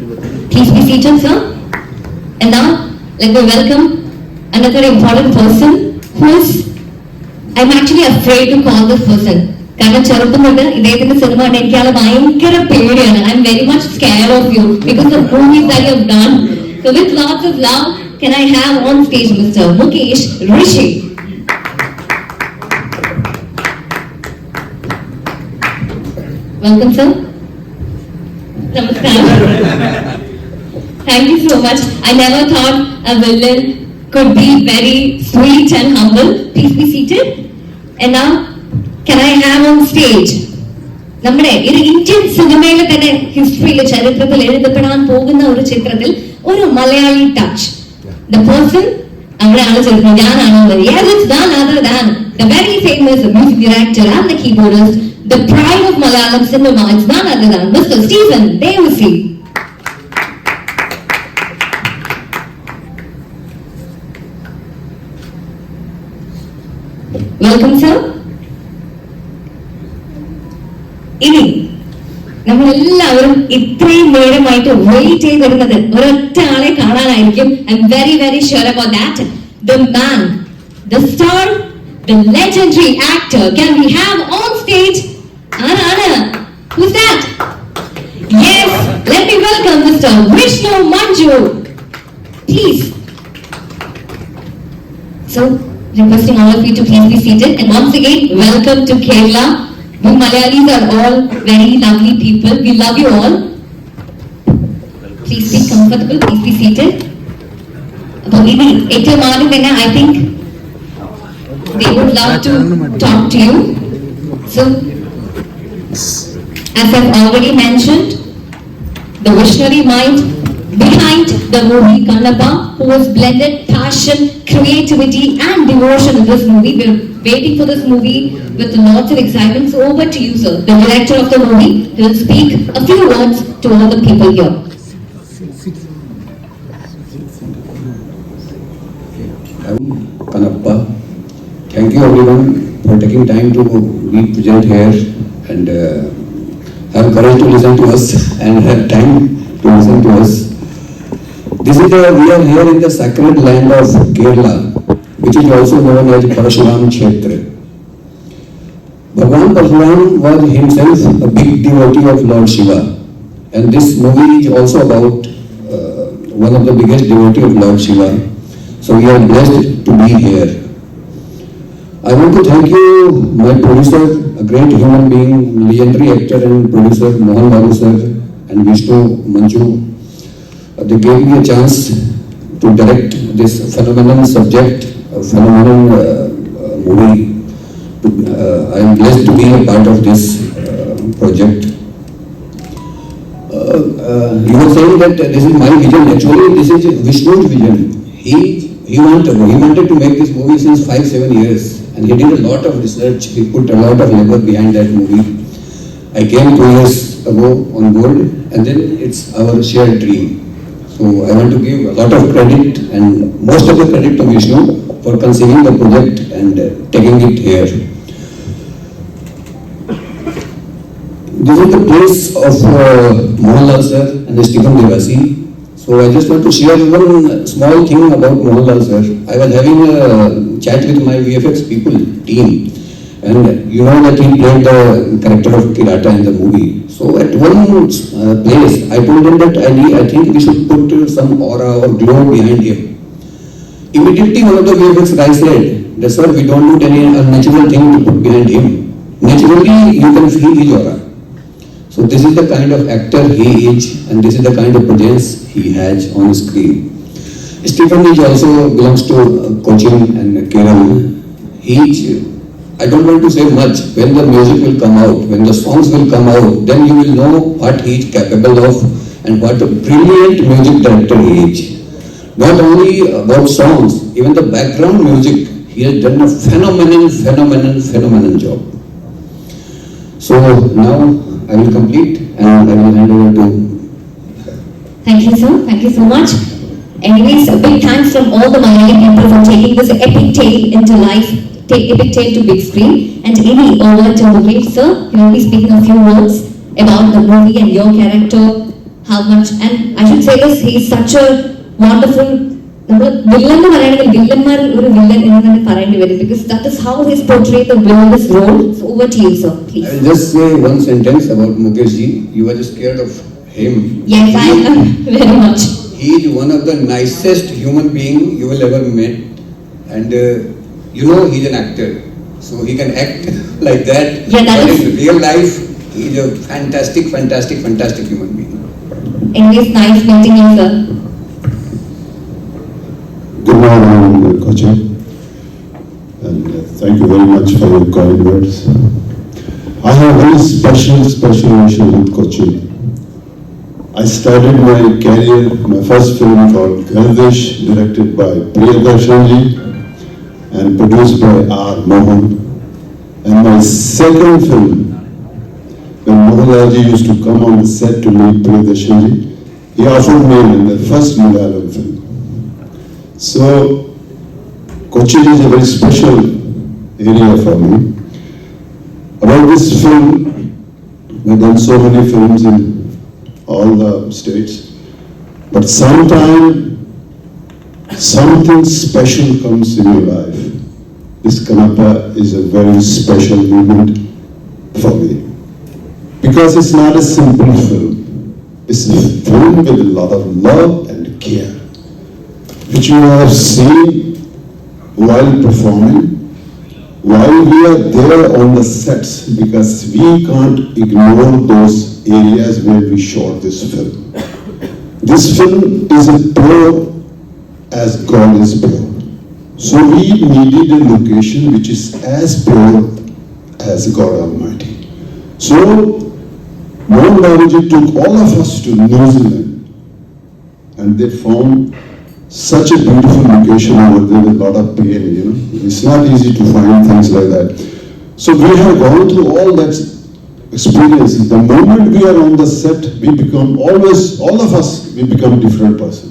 Please be seated, sir. And now, let me welcome another important person who is, I'm actually afraid to call this person. കാരണം ചെറുപ്പം തൊട്ട് ഇദ്ദേഹത്തിന്റെ cinema കണ്ട് എനിക്ക് ആളെ ഭയങ്കര പേടിയാണ്. I'm very much scared of you because of the movies that you have done. So with lots of love, can I have on stage Mr. Mukesh Rishi. Welcome, sir. Namaskar. Thank you so much. I never thought a villain could be very sweet and humble. Please be seated. And now, can I have on stage നമ്മുടെ ഒരു Indian സിനിമയിലെ തന്നെ ഹിസ്റ്ററിയിൽ ചരിത്രത്തിൽ എഴുതപ്പെടാൻ പോകുന്ന ഒരു ചിത്രത്തിൽ ഒരു മലയാളി ടച്ച് ദ പേഴ്സൺ അവിടെയാണ് ചേർക്കുന്നത് ഞാനാണ് yes it's none other than the very famous music director and the keyboardist the pride of Malayalam cinema it's none other than Mr. Stephen Devusi. Welcome sir. ഇനി നമ്മളെല്ലാവരും ഇത്രയും നേരമായിട്ട് വെയിറ്റ് ചെയ്തിരുന്നത് ഒരൊറ്റ ആളെ കാണാനായിരിക്കും. I'm very very sure about that. The man, the star, the legendary actor. Can we have on stage? ആരാണ്? Who's that? Yes, let me welcome mister Vishnu Manju. Please. So, requesting all of you to please be seated and once again welcome to Kerala. We Malayalis are all very lovely people. We love you all. Please be comfortable. Please be seated. I think they would love to talk to you. So, as I've already mentioned, the visionary mind behind the movie Kannappa, who has blended passion, creativity and devotion in this movie. We're waiting for this movie with lots of excitement. So over to you, sir, the director of the movie. He will speak a few words to all the people here. Kannappa. Thank you everyone for taking time to be present here and have courage to listen to us and have time to listen to us. We are here in the sacred land of Kerala, which is also known as Parashuram Kshetra. Bhagwan Parashuram was himself a big devotee of Lord Shiva, and this movie is also about one of the biggest devotee of Lord Shiva. So we are blessed to be here. I want to thank you, my producer, a great human being, legendary actor and producer Mohan Babu sir and Vishnu Manju. They gave me a chance to direct this phenomenal subject, a phenomenal movie. I am blessed to be a part of this project. You were saying that this is my vision. Actually, this is Vishnu's vision. He wanted to make this movie since 5-7 years, and he did a lot of research. He put a lot of labor behind that movie. I came 2 years ago on board, and then it's our shared dream. So I want to give a lot of credit and most of the credit to Vishnu for conceiving the project and taking it here. This is the place of Mohanlal sir and Stephen Devasi. So I just want to share one small thing about Mohanlal sir. I was having a chat with my VFX team. And you know that he played the character of Kirata in the movie. So at one place, I told him that I think we should put some aura or glow behind him. Immediately one of the VFX guys said, sir, we don't need any unnatural thing to put behind him. Naturally, you can feel his aura. So this is the kind of actor he is, and this is the kind of presence he has on screen. Stephen also belongs to Cochin and Kerala. I don't want to say much. When the music will come out, when the songs will come out, then you will know what he is capable of and what a brilliant music director he is. Not only about songs, even the background music, he has done a phenomenal job. So now I will complete and I will hand over to... Thank you sir, thank you so much. Anyways, a big thanks from all the Malayali people for taking this epic tale into life. Take epic tale to big screen. And Amy, over to Mukesh sir, you will be speaking a few words about the movie and your character, how much, and I should say this, he's such a wonderful villain എന്ന് പറയുകയാണെങ്കിൽ വില്ലന്മാരിൽ ഒരു villain എന്ന് തന്നെ പറയേണ്ടി വരും, because that is how he's portrayed the villainous role. So over to you, sir, please. I will just say one sentence about Mukesh ji. You are just scared of him. Yes, I am very much. He is one of the nicest human being you will ever meet, and you know he's an actor, so he can act like that. Yeah, that but is... in real life, he is a fantastic human being. Anyways, nice meeting you, sir. Good morning, Kochi, and thank you very much for your kind words. I have a very special relation with Kochi. I started my career, my first film called Gardish, directed by Priyadarshanji and produced by R. Mohan. And my second film, when Mohanlalji used to come on the set to meet Priyadarshanji, he offered me in the first Malayalam film. So, Kochi is a very special area for me. About this film, we've done so many films in all the states, but sometimes something special comes in your life. This Kannappa is a very special moment for me, because it's not a simple film. It's a film with a lot of love and care, which you have seen while performing, while we are there on the sets, because we can't ignore those areas where we shot this film. This film is as pure as God is pure. So we needed a location which is as pure as God Almighty. So Mohan Babuji took all of us to New Zealand, and they found such a beautiful location over there with a lot of pain, you know. It's not easy to find things like that. So we have gone through all that experiences. The moment we are on the set, we become always, all of us, we become different person.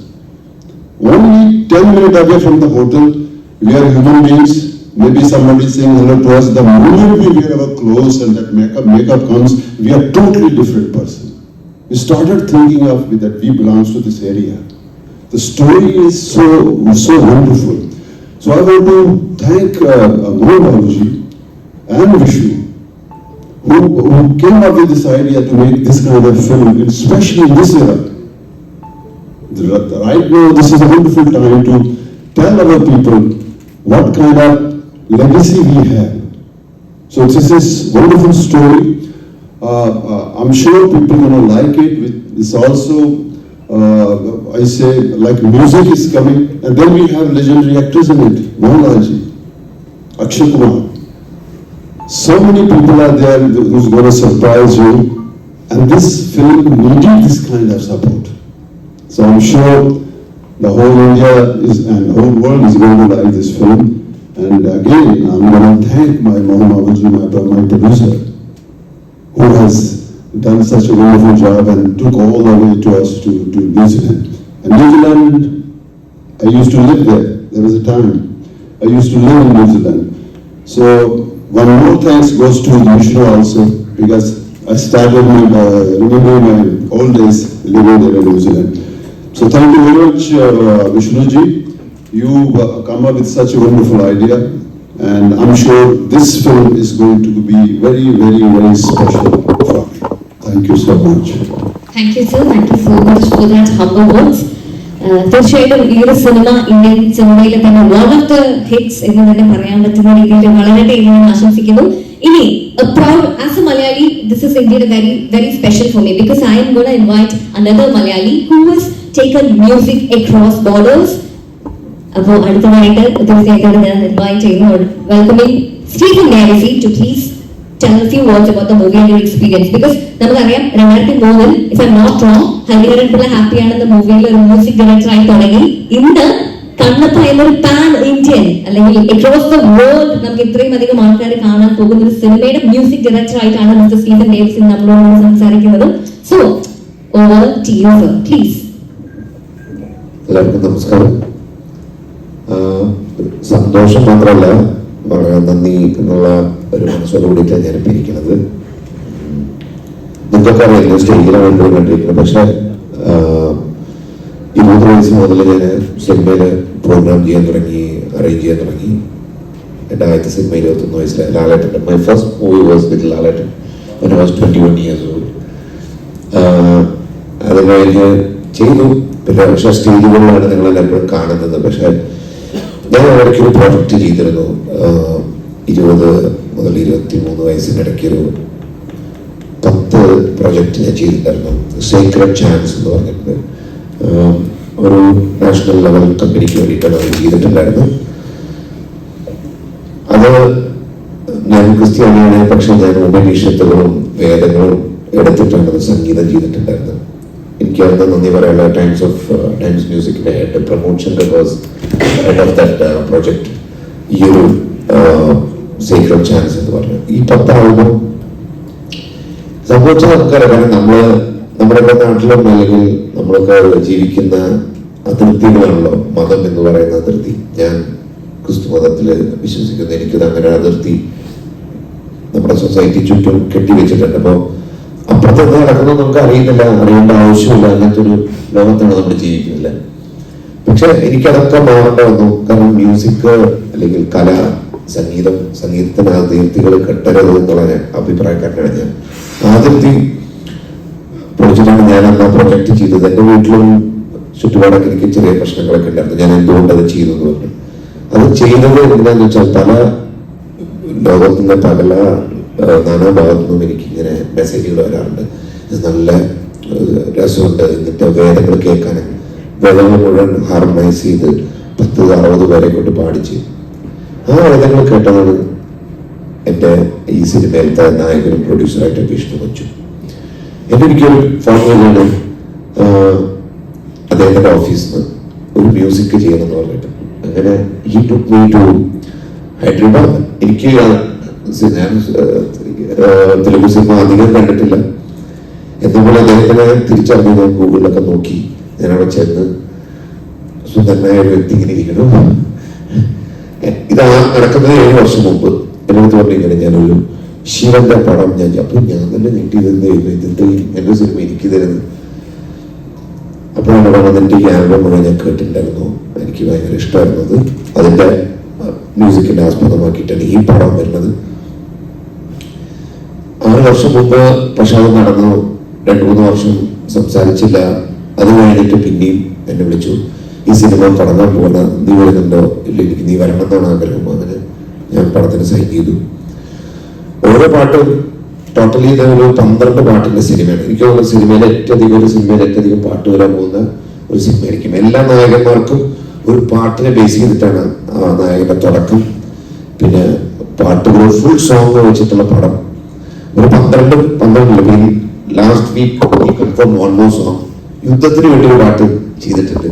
Only 10 minutes away from the hotel, we are human beings. Maybe somebody is saying hello to us. The moment we wear our clothes and that makeup comes, we are totally different person. We started thinking of that we belong to this area. The story is so wonderful. So I want to thank Mohan Babuji and Vishnu, who came up with this idea to make this kind of film, especially in this era. Right now, this is a wonderful time to tell our people what kind of legacy we have. So this is wonderful story. I'm sure people are going to like it. It's also, I say, like music is coming, and then we have legendary actors in it. Mohanlalji, Akshay Kumar. So many people are there who's going to surprise you, and this film needed this kind of support. So I'm sure the whole India and the whole world is going to like this film. And again, I'm going to thank my Mohan Babuji, my producer, who has done such a wonderful job and took all the way to us to New Zealand. And New Zealand, I used to live there. There was a time I used to live in New Zealand. So one more thanks goes to Vishnu also, because I started remembering my old days living there in New Zealand. So thank you very much, Vishnu ji. You come up with such a wonderful idea, and I'm sure this film is going to be very special for me. Thank you so much. Thank you, sir. Thank you so much for that humble words. തീർച്ചയായിട്ടും ഈ ഒരു cinema Indian സിനിമയിലെ തന്നെ one of the hits എന്ന് തന്നെ പറയാൻ പറ്റുന്ന രീതിയിൽ വളരട്ടെ എന്ന് ഞാൻ ആശംസിക്കുന്നു. ഇനി as a Malayali, this is indeed a very special for me, because I am going to invite another Malayali who has taken music across borders. അപ്പോൾ അടുത്തതായിട്ട് തീർച്ചയായിട്ടും ഞാൻ ഇൻവൈറ്റ് ചെയ്യുന്നു, welcoming Stephen Devassy to please tell a few words about the movie and your experience, because നമുക്കറിയാം 2003 if I'm not wrong Hariharan Pillai ഹാപ്പിയാണെന്ന മൂവിയിൽ ഒരു music director ആയി തുടങ്ങി. ഇന്ന് കണ്ണപ്പ എന്നൊരു പാൻ ഇന്ത്യൻ അല്ലെങ്കിൽ അക്രോസ് ദ വേൾഡ് നമുക്ക് ഇത്രയും അധികം ആൾക്കാരെ കാണാൻ പോകുന്ന ഒരു സിനിമയുടെ മ്യൂസിക് ഡയറക്ടർ ആയിട്ടാണ് മിസ്റ്റർ സ്റ്റീഫൻ ഡേവിസ് നമ്മളോട് സംസാരിക്കുന്നത്. So over to you sir, please. എല്ലാവർക്കും നമസ്കാരം. സന്തോഷം മാത്രമല്ല, വളരെ നന്ദി എന്നുള്ള ഒരു മനസ്സോട് കൂടിയിട്ടാണ് ഞാനിപ്പോൾ ഇരിക്കുന്നത്. നിങ്ങൾക്കറിയാം സ്റ്റേജിലാണ് വേണ്ടി കണ്ടിരിക്കുന്നത്, പക്ഷെ 20 വയസ്സ് മുതൽ ഞാൻ സിനിമയിൽ പ്രോഗ്രാം ചെയ്യാൻ തുടങ്ങി, അറേഞ്ച് ചെയ്യാൻ തുടങ്ങി. എൻ്റെ ആദ്യത്തെ സിനിമ 21 വയസ്സിലായി, Lalettan. My first movie was with Lalettan when I was 21 years old. അത് കഴിഞ്ഞ് ചെയ്തു. പിന്നെ പക്ഷേ സ്റ്റേജുകളിലാണ് നിങ്ങളെല്ലാവരും കാണുന്നത്. പക്ഷേ ഞാൻ ഇടയ്ക്കൊരു പ്രോജക്റ്റ് ചെയ്തിരുന്നു. 20 മുതൽ 23 വയസ്സിൻ്റെ ഇടയ്ക്കൊരു 10 പ്രോജക്റ്റ് ഞാൻ ചെയ്തിട്ടുണ്ടായിരുന്നു. സീക്രട്ട് ചാൻസ് എന്ന് പറഞ്ഞിട്ട് ഒരു നാഷണൽ ലെവൽ കമ്പനിക്ക് വേണ്ടിയിട്ടാണ് അത് ചെയ്തിട്ടുണ്ടായിരുന്നത്. അത് ഞാൻ ക്രിസ്ത്യാനിയാണ്, പക്ഷെ ഞാൻ ഉപനിഷത്തുകളും വേദങ്ങളും എടുത്തിട്ടാണ് അത് സംഗീതം ചെയ്തിട്ടുണ്ടായിരുന്നത്. എനിക്ക് അന്ന് നന്ദി പറയാനുള്ള ടൈംസ് മ്യൂസിക്കിന്റെ head Pramod Shankar was head of that project. ഈ ഒരു സീക്രട്ട് ചാൻസ് എന്ന് പറഞ്ഞു ഈ 10 ആൽബം സംഭവിച്ചാൽ നമുക്കറിയാം. കാരണം നമ്മുടെ നാട്ടിലും അല്ലെങ്കിൽ നമ്മളൊക്കെ ജീവിക്കുന്ന അതിർത്തികളാണല്ലോ മതം എന്ന് പറയുന്ന അതിർത്തി. ഞാൻ ക്രിസ്തു മതത്തിൽ വിശ്വസിക്കുന്നു. എനിക്കത് അങ്ങനെ അതിർത്തി നമ്മുടെ സൊസൈറ്റി ചുറ്റും കെട്ടിവെച്ചിട്ടുണ്ട്. അപ്പോൾ അപ്പുറത്ത് എന്താ നടക്കുന്നത് നമുക്ക് അറിയുന്നില്ല, അറിയേണ്ട ആവശ്യമില്ല. അങ്ങനത്തൊരു ലോകത്താണ് നമ്മൾ ജീവിക്കുന്നില്ല. പക്ഷെ എനിക്കതൊക്കെ മാറേണ്ട വന്നു. കാരണം മ്യൂസിക് അല്ലെങ്കിൽ കല, സംഗീതത്തിന് അതിർത്തികൾ കെട്ടരുത് എന്നുള്ള അഭിപ്രായക്കാരനാണ് ഞാൻ. അതിർത്തി പൊളിച്ചിട്ടാണ് ഞാൻ അന്ന് പ്രൊജക്ട് ചെയ്തത്. എൻ്റെ വീട്ടിലും ചുറ്റുപാടൊക്കെ എനിക്ക് ചെറിയ പ്രശ്നങ്ങളൊക്കെ ഉണ്ടായിരുന്നു. ഞാൻ എന്തുകൊണ്ട് അത് ചെയ്തു എന്ന് പറഞ്ഞു. അത് ചെയ്തത് എന്താണെന്ന് വെച്ചാൽ പല ലോകത്തിന്റെ പല നാനാഭാഗത്തു നിന്നും എനിക്ക് ഇങ്ങനെ മെസ്സേജുകൾ വരാറുണ്ട്. നല്ല രസമുണ്ട്, എന്നിട്ട് വേദങ്ങൾ കേൾക്കാൻ. വേദങ്ങൾ മുഴുവൻ ഹാർമണൈസ് ചെയ്ത് 10-60 പേരെ കൊണ്ട് പാടിച്ച് ആ വേദങ്ങൾ കേട്ടതാണ് എൻ്റെ ഈ സിനിമയിലത്തെ നായകനും പ്രൊഡ്യൂസറായിട്ട് വിഷ്ണു കൊച്ചു. എൻ്റെ ഒരിക്കലും ഫോൺ ചെയ്താണ് അദ്ദേഹത്തിന്റെ ഓഫീസിൽ നിന്ന് ഒരു മ്യൂസിക് ചെയ്യണമെന്ന് പറഞ്ഞിട്ട്. അങ്ങനെ he took me to Hyderabad. എനിക്ക് ഞാൻ തെലുഗു സിനിമ അധികം കണ്ടിട്ടില്ല. എന്നപോലെ അദ്ദേഹത്തിനെ തിരിച്ചറിഞ്ഞ് ഞാൻ ഗൂഗിളിലൊക്കെ നോക്കി. ഞാനവിടെ ചെന്ന് സുന്ദരനായ ഒരു വ്യക്തി ഇങ്ങനെ ഇരിക്കണം. ഇത് നടക്കുന്നത് 7 വർഷം മുമ്പ്. എന്നോട് പറഞ്ഞിങ്ങനെ ഞാനൊരു ശിവന്റെ പടം അപ്പൊ ഞാൻ തന്നെ ഞെട്ടിയതെന്ത് ഇതിന്റെ എന്റെ സിനിമ എനിക്ക് തരുന്നത്. അപ്പോഴാണ് പറഞ്ഞതിന്റെ ഈ ആൽബം മുഴുവൻ ഞാൻ കേട്ടിട്ടുണ്ടായിരുന്നു. എനിക്ക് ഭയങ്കര ഇഷ്ടമായിരുന്നത്. അതിന്റെ മ്യൂസിക്കിന്റെ ആസ്പദമാക്കിയിട്ടാണ് ഈ പടം വരുന്നത്. 6 വർഷം മുമ്പ് പക്ഷെ അത് നടന്നു. 2-3 വർഷം സംസാരിച്ചില്ല. അത് കഴിഞ്ഞിട്ട് പിന്നെയും എന്നെ വിളിച്ചു, ഈ സിനിമ തുടങ്ങാൻ പോകുന്ന, നീ വരുന്നുണ്ടോ? ഇല്ല, എനിക്ക് നീ വരണം എന്നാണ് ആഗ്രഹം. അങ്ങനെ ഞാൻ പടത്തിന് സൈൻ ചെയ്തു. ഓരോ പാട്ടും ടോട്ടലി ഇതൊരു 12 പാട്ടിന്റെ സിനിമയാണ്. എനിക്ക് തോന്നുന്നു സിനിമയിൽ ഏറ്റവും അധികം പാട്ട് വരാൻ പോകുന്ന ഒരു സിനിമയായിരിക്കും. എല്ലാ നായകന്മാർക്കും ഒരു പാട്ടിനെ ബേസ് ചെയ്തിട്ടാണ് ആ നായകന്റെ തുടക്കം. പിന്നെ പാട്ടുകൾ ഫുൾ സോങ് വെച്ചിട്ടുള്ള പടം. ഒരു 12 last week confirm 1 more song യുദ്ധത്തിന് വേണ്ടി ഒരു പാട്ട് ചെയ്തിട്ടുണ്ട്.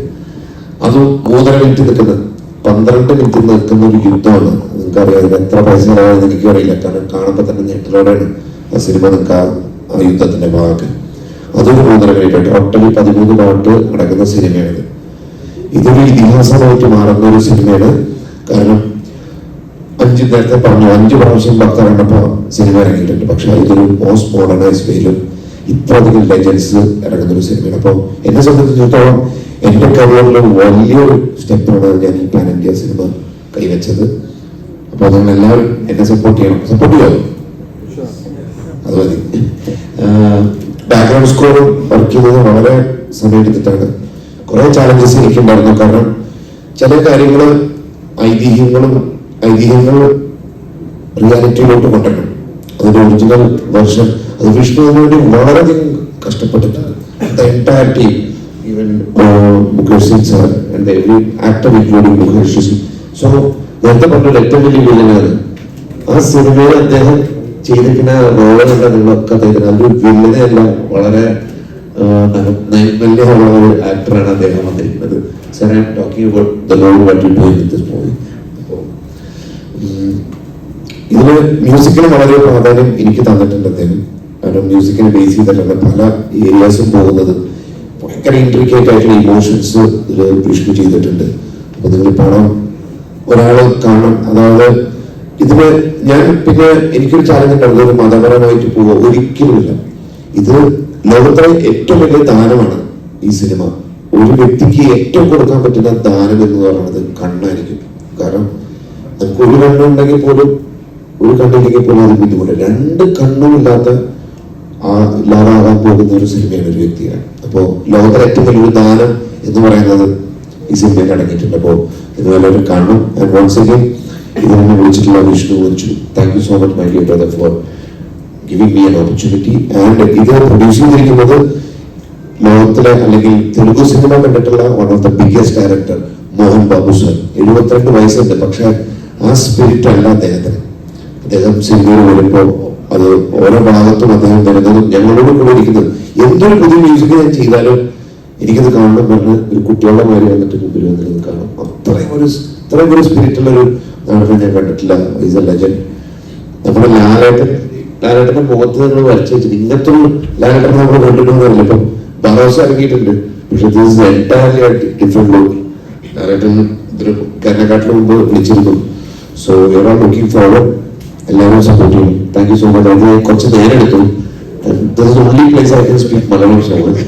അതും 3.5 മിനിറ്റ് നിൽക്കുന്ന 12 മിനിറ്റ് നിൽക്കുന്ന ഒരു യുദ്ധമാണ്. നിങ്ങൾക്കറിയാം ഇത് എത്ര പൈസ ആണെന്ന് എനിക്കറിയില്ല. കാരണം കാണുമ്പോൾ തന്നെ ഞെട്ടലോടെയാണ് ആ സിനിമ. നിങ്ങൾക്ക് ആ യുദ്ധത്തിന്റെ ഭാഗം അതൊരു 3.5 മിനിറ്റ്. ടോട്ടലി 13 പാട്ട് നടക്കുന്ന സിനിമയാണ്. ഇതൊരു ഇതിഹാസമായിട്ട് മാറുന്ന ഒരു സിനിമയാണ്. കാരണം നേരത്തെ പറഞ്ഞു 5 പ്രാവശ്യം ഭക്തർ കണ്ടപ്പോൾ സിനിമ ഇറങ്ങിയിട്ടുണ്ട്. പക്ഷെ ഇതൊരു മോസ്റ്റ് മോഡേണൈസ് വേയിലും ഇത്രയധികം ലെജൻസ് ഇറങ്ങുന്ന ഒരു സിനിമയാണ്. അപ്പോൾ എന്നെ സംബന്ധിച്ചിടത്തോളം എന്റെ കരിയറിൽ വലിയൊരു സ്റ്റെപ്പാണ് ഞാൻ ഈ പാൻ ഇന്ത്യ സിനിമ കൈവച്ചത്. അപ്പൊ നിങ്ങൾ എല്ലാവരും എന്നെ സപ്പോർട്ട് ചെയ്യണം. സപ്പോർട്ട് ചെയ്യാമോ? അത് മതി. ബാക്ക്ഗ്രൗണ്ട് സ്കോറും വർക്ക് ചെയ്തത് വളരെ സമയമെടുത്തിട്ടാണ്. കുറെ ചാലഞ്ചസ് എനിക്കുണ്ടായിരുന്നു. കാരണം ചില കാര്യങ്ങൾ ഐതിഹ്യങ്ങൾ റിയാലിറ്റിയിലോട്ട് കൊണ്ടുവരണം. അതിന്റെ ഒറിജിനൽ വെർഷൻ അത് വിഷ്ണുവിന് വേണ്ടി വളരെയധികം കഷ്ടപ്പെട്ടിട്ടുണ്ട്. The entire team, even Mukesh Singh sir and every actor including Mukesh Singh. So നേരത്തെ പറഞ്ഞ ഏറ്റവും വലിയ വില്ലനാണ് ആ സിനിമയിൽ അദ്ദേഹം ചെയ്തിരിക്കുന്ന റോളുകളുടെ നിങ്ങളൊക്കെ അദ്ദേഹത്തിന് അതൊരു വില്ലനെയല്ല, വളരെ നൈർമല്യമുള്ള ഒരു ആക്ടറാണ് അദ്ദേഹം വന്നിരിക്കുന്നത്. Sir, I am talking about the load what you do in this movie. ഇതില് മ്യൂസിക്കിന് വളരെ പ്രാധാന്യം എനിക്ക് തന്നിട്ടുണ്ട് അദ്ദേഹം. കാരണം മ്യൂസിക്കിനെ ബേസ് ചെയ്തിട്ടുള്ള പല ഏരിയാസും പോകുന്നത് ഭയങ്കര ഇൻട്രിക്കേറ്റ് ആയിട്ടുള്ള ഇമോഷൻസ് ഇതിൽ വിഷ്ണു ചെയ്തിട്ടുണ്ട്. അപ്പൊ നിങ്ങൾ പണം ഒരാള് കാണണം. അതായത് ഇതില് ഞാൻ പിന്നെ എനിക്കൊരു ചാലഞ്ച് ഉണ്ടാവുന്നത് ഒരു മതപരമായിട്ട് പോവുക ഒരിക്കലുമില്ല. ഇത് ലോകത്തിലെ ഏറ്റവും വലിയ ദാനമാണ് ഈ സിനിമ. ഒരു വ്യക്തിക്ക് ഏറ്റവും കൊടുക്കാൻ പറ്റുന്ന ദാനം എന്ന് പറയുന്നത് കണ്ണായിരിക്കും. കാരണം നമുക്ക് ഒരു കണ്ണുണ്ടെങ്കിൽ പോലും ഒരു കണ്ണില്ലെങ്കിൽ പോലും അത് ബുദ്ധിമുട്ട്. രണ്ട് കണ്ണുമില്ലാത്ത ഇല്ലാതാകാൻ പോകുന്ന ഒരു സിനിമയാണ് ഒരു വ്യക്തിയാണ്. അപ്പോൾ ലോകത്തിലെ ഏറ്റവും വലിയൊരു ദാനം എന്ന് പറയുന്നത് ഈ സിനിമയിൽ അടങ്ങിയിട്ടുണ്ട്. അപ്പോൾ ഇതുപോലെ കാണും. ആൻഡ് വൺസ് അഗൈൻ ഇതിനെ വിളിച്ചിട്ടുള്ള വിഷ്ണു വച്ചു. Thank you so much my dear brother for giving me an opportunity. And ഇത് പ്രൊഡ്യൂസ് ചെയ്തിരിക്കുന്നത് ലോകത്തിലെ അല്ലെങ്കിൽ തെലുഗു സിനിമ കണ്ടിട്ടുള്ള one of the biggest director Mohan Babu sir. 72 വയസ്സുണ്ട്, പക്ഷെ ആ സ്പിരിറ്റ് അല്ല അദ്ദേഹത്തിന്. അദ്ദേഹം സിനിമയിൽ വരുമ്പോൾ അത് ഓരോ ഭാഗത്തും അദ്ദേഹം വരുന്നതും ഞങ്ങളോട് കൂടെ ഇരിക്കുന്നത് എന്തൊരു പുതിയ മ്യൂസിക് ഞാൻ ചെയ്താലും എനിക്കത് കാണണം പറഞ്ഞ് ഒരു കുട്ടികളുടെ മാതിരി വന്നിട്ട് മുമ്പിൽ വന്നിരുന്നത് കാണും. അത്രയും ഒരു സ്പിരിറ്റുള്ളൊരു നടനെ ഞാൻ കണ്ടിട്ടില്ല. Is A legend. നമ്മുടെ ലാലേട്ടന്റെ മുഖത്ത് നമ്മൾ വരച്ചു വെച്ചിട്ട് ഇങ്ങനത്തെ ഒരു ലാലേട്ടൻ നമ്മൾ കണ്ടിട്ടുണ്ടെന്നില്ല. ഇപ്പം ബറോസ ഇറങ്ങിയിട്ടുണ്ട്, പക്ഷെ this is entirely different look. Lalettan ഇതിന് കന്നക്കാട്ടിന് മുമ്പ് വിളിച്ചിരുന്നു. So we are looking forward. എല്ലാവരും സപ്പോർട്ട് ചെയ്യും. Thank you so much. അത് കുറച്ച് നേരം എടുത്തു. This is the only place I can speak Malayalam so much.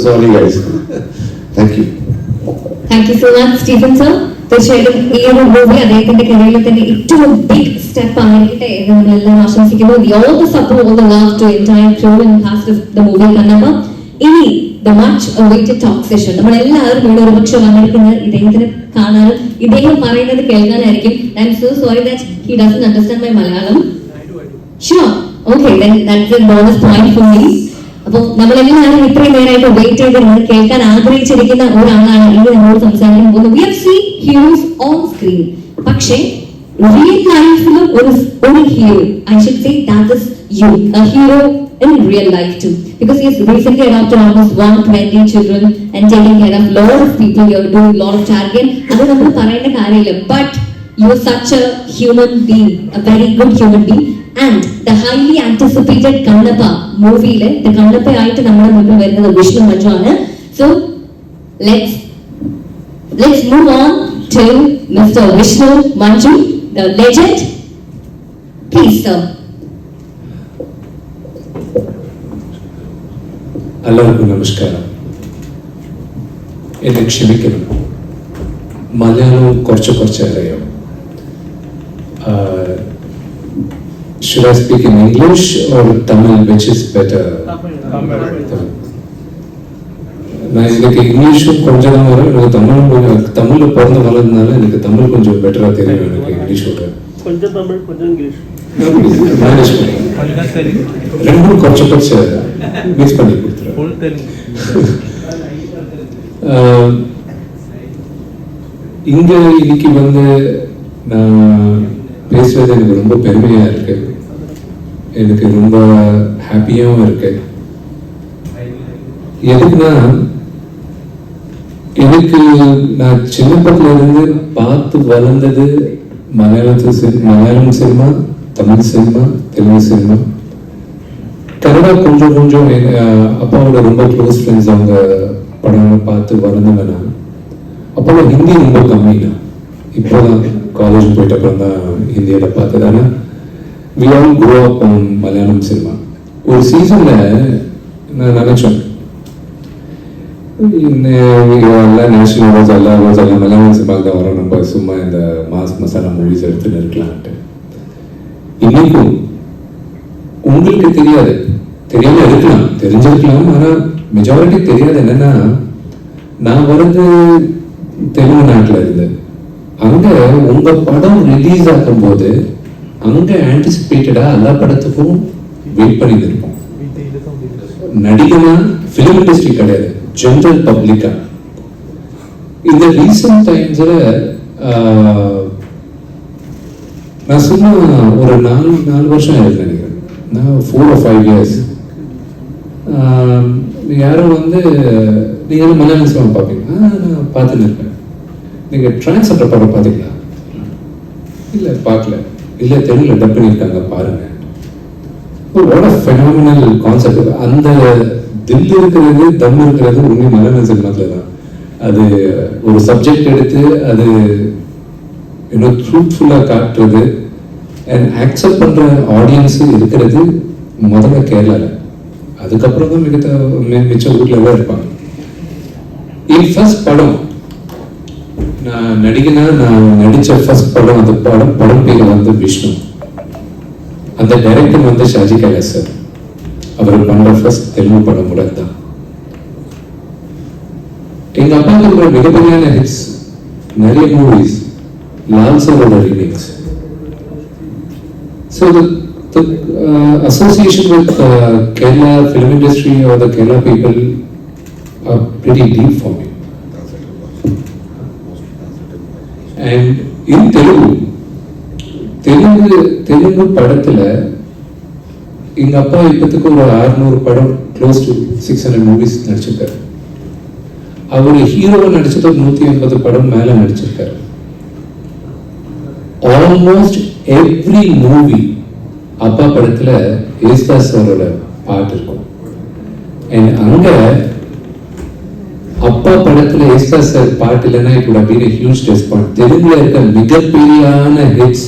Sorry guys. Thank you. Thank you so much, Stephen sir. തീർച്ചയായിട്ടും ഈ ഒരു movie അദ്ദേഹത്തിന്റെ കരിയറിൽ തന്നെ ഏറ്റവും ബിഗ് സ്റ്റെപ്പ് ആയിരിക്കട്ടെ എന്ന് നമ്മളെല്ലാം ആശംസിക്കുന്നു. All the support, all the love to entire crew and cast of the movie Kannappa. ഇനി the much awaited talk session. നമ്മളെല്ലാവരും ഇവിടെ ഒരുപക്ഷെ വന്നിരിക്കുന്നത് ഇദ്ദേഹത്തിന് കാണാനും ഇദ്ദേഹം പറയുന്നത് കേൾക്കാനായിരിക്കും. I am so sorry that he doesn't understand my Malayalam. Sure. Okay, then that's a bonus point for me. അപ്പോൾ നമ്മളെല്ലാവരും ഇത്രയും നേരമായിട്ട് വെയിറ്റ് ചെയ്ത് നിങ്ങൾ കേൾക്കാൻ ആഗ്രഹിച്ചിരിക്കുന്ന ഒരാളാണ് ഇനി നമ്മളോട് സംസാരിക്കാൻ പോകുന്നത്. We have seen heroes on screen. പക്ഷേ റിയൽ ലൈഫിലും ഒരു hero, I should say that is you, a hero in real life too, because he has recently adopted almost 120 children and taking care of lot of people. You are doing lot of charity. അത് നമ്മൾ പറയേണ്ട കാര്യമില്ല. But you are such a human being, a very good human being. And the highly anticipated Kannappa movie, the Kannappa ആയിട്ട് നമ്മുടെ മുന്നിൽ വരുന്നത് വിഷ്ണു മഞ്ജു ആണ്. So let's move on to Mr. Vishnu Manju, the legend. Please sir. എല്ലാവർക്കും നമസ്കാരം. എന്നെ ക്ഷമിക്കണം, മലയാളം കുറച്ച് അറിയാം. Should I speak in English or Tamil, which is better? Tamil. நான் எனக்கு இங்கிலீஷும் கொஞ்சம் தான் வரும். எனக்கு தமிழில் பிறந்த வளர்ந்ததுனால எனக்கு தமிழ் கொஞ்சம் பெட்டராக தெரியும். எனக்கு இங்கிலீஷோட கொஞ்சம் தமிழ் கொஞ்சம் இங்கிலீஷ் மேனேஜ் பண்ணி ரெண்டும் கொஞ்சம் மிக்ஸ் பண்ணி கொடுத்துருவேன். இங்கே இன்னைக்கு நான் பேசுறது எனக்கு ரொம்ப பெருமையாக இருக்கு. எனக்கு ரொம்ப ஹாப்பியாகவும் இருக்கு. எதுக்குன்னா எனக்கு நான் சின்ன பக்கத்துல இருந்து பார்த்து வளர்ந்தது Malayalam cinema, Tamil cinema, Telugu cinema, Kannada கொஞ்சம் அப்பாவோட ரொம்ப க்ளோஸ் ஃப்ரெண்ட்ஸ் அவங்க படங்களை பார்த்து வளர்ந்தவங்க நான். அப்போ ஹிந்தி ரொம்ப கம்மி தான். இப்போதான் காலேஜ் போயிட்ட அப்புறம் தான் ஹிந்தியில் பார்த்தது. ஆனால் we all grow up on Malayalam cinema. ஒரு சீசனில் நான் நினச்சேன் எல்லாம் நேஷனல் அவார்ட்ஸ் எல்லாம் மலையாளம் சினிமாவுக்கு தான் வரோம், நம்ம சும்மா இந்த மசாலா மூவிஸ் எடுத்துன்னு இருக்கலான்ட்டு. இன்னைக்கும் உங்களுக்கு தெரியாம இருக்கலாம், தெரிஞ்சிருக்கலாம். ஆனால் மெஜாரிட்டி தெரியாது. என்னன்னா நான் வர்றது தெலுங்கு நாட்டில் இருந்து. அங்க உங்க படம் ரிலீஸ் ஆகும் போது அங்க ஆன்டிசிபேட்டடா எல்லா படத்துக்கும் வெயிட் பண்ணிட்டு இருப்போம். நடிகனா பிலிம் இண்டஸ்ட்ரி கிடையாது, ஜெனரல் பப்ளிக்கா. இந்த ரீசன்ட் டைம்ஸ்ல நான் சும்மா ஒரு 4 வருஷம் ஆயிருக்கு நினைக்கிறேன். நான் 4 or 5 years யாரும் நீங்க மலையாளம் சினிமா பார்ப்பீங்க? நான் பார்த்துன்னு இருக்கேன். நீங்க டிரான்ஸ்லேட்டர் படம் பார்த்தீங்களா? இல்லை பார்க்கல. இல்லை தெலுங்குல டப் பண்ணியிருக்காங்க பாருங்க. What a phenomenal concept. அந்த தில் இருக்கிறது, தம் இருக்கிறது உண்மை மலையாள சினிமாத்தில் தான். அது ஒரு சப்ஜெக்ட் எடுத்து அது இன்னும் ட்ரூத்ஃபுல்லாக காட்டுறது அண்ட் ஆக்செப்ட் பண்ணுற ஆடியன்ஸு இருக்கிறது முதல்ல கேரளாவில். அதுக்கப்புறம் தான் மிச்ச ஊரில் தான் இருப்பாங்க. என் ஃபர்ஸ்ட் படம் நான் நடிச்ச ஃபர்ஸ்ட் படம், அந்த படம் பேர் வந்து விஷ்ணு. அந்த டைரக்டர் வந்து ஷாஜி கைலாஸ் சார். அவர் பண்ற ஃபர்ஸ்ட் தெலுங்கு படம் கூட தான். எங்க அப்பாவுக்கு இருக்கிற மிகப்பெரிய ஹிட்ஸ் நிறைய மூவிஸ், லால் சாரோட remakes. So the association with Kerala film industry or the Kerala people are pretty deep for me. And in Telugu படத்துல எங்க அப்பா இப்பத்துக்கு ஒரு 600 படம், close to 600 movies நடிச்சிருக்காரு. அவர் ஹீரோவை நடிச்சது 180 படம் மேல நடிச்சிருக்காரு. ஆல்மோஸ்ட் எவ்ரி மூவி அப்பா படத்துல ஏசுதாஸ் சாரோட பாட்டு இருக்கும். அங்க அப்பா படத்துல ஏசுதாஸ் சார் பாட்டு இல்லைன்னா it would have been a huge disappointment. தெலுங்குல இருக்க மிகப்பெரியான ஹிட்ஸ்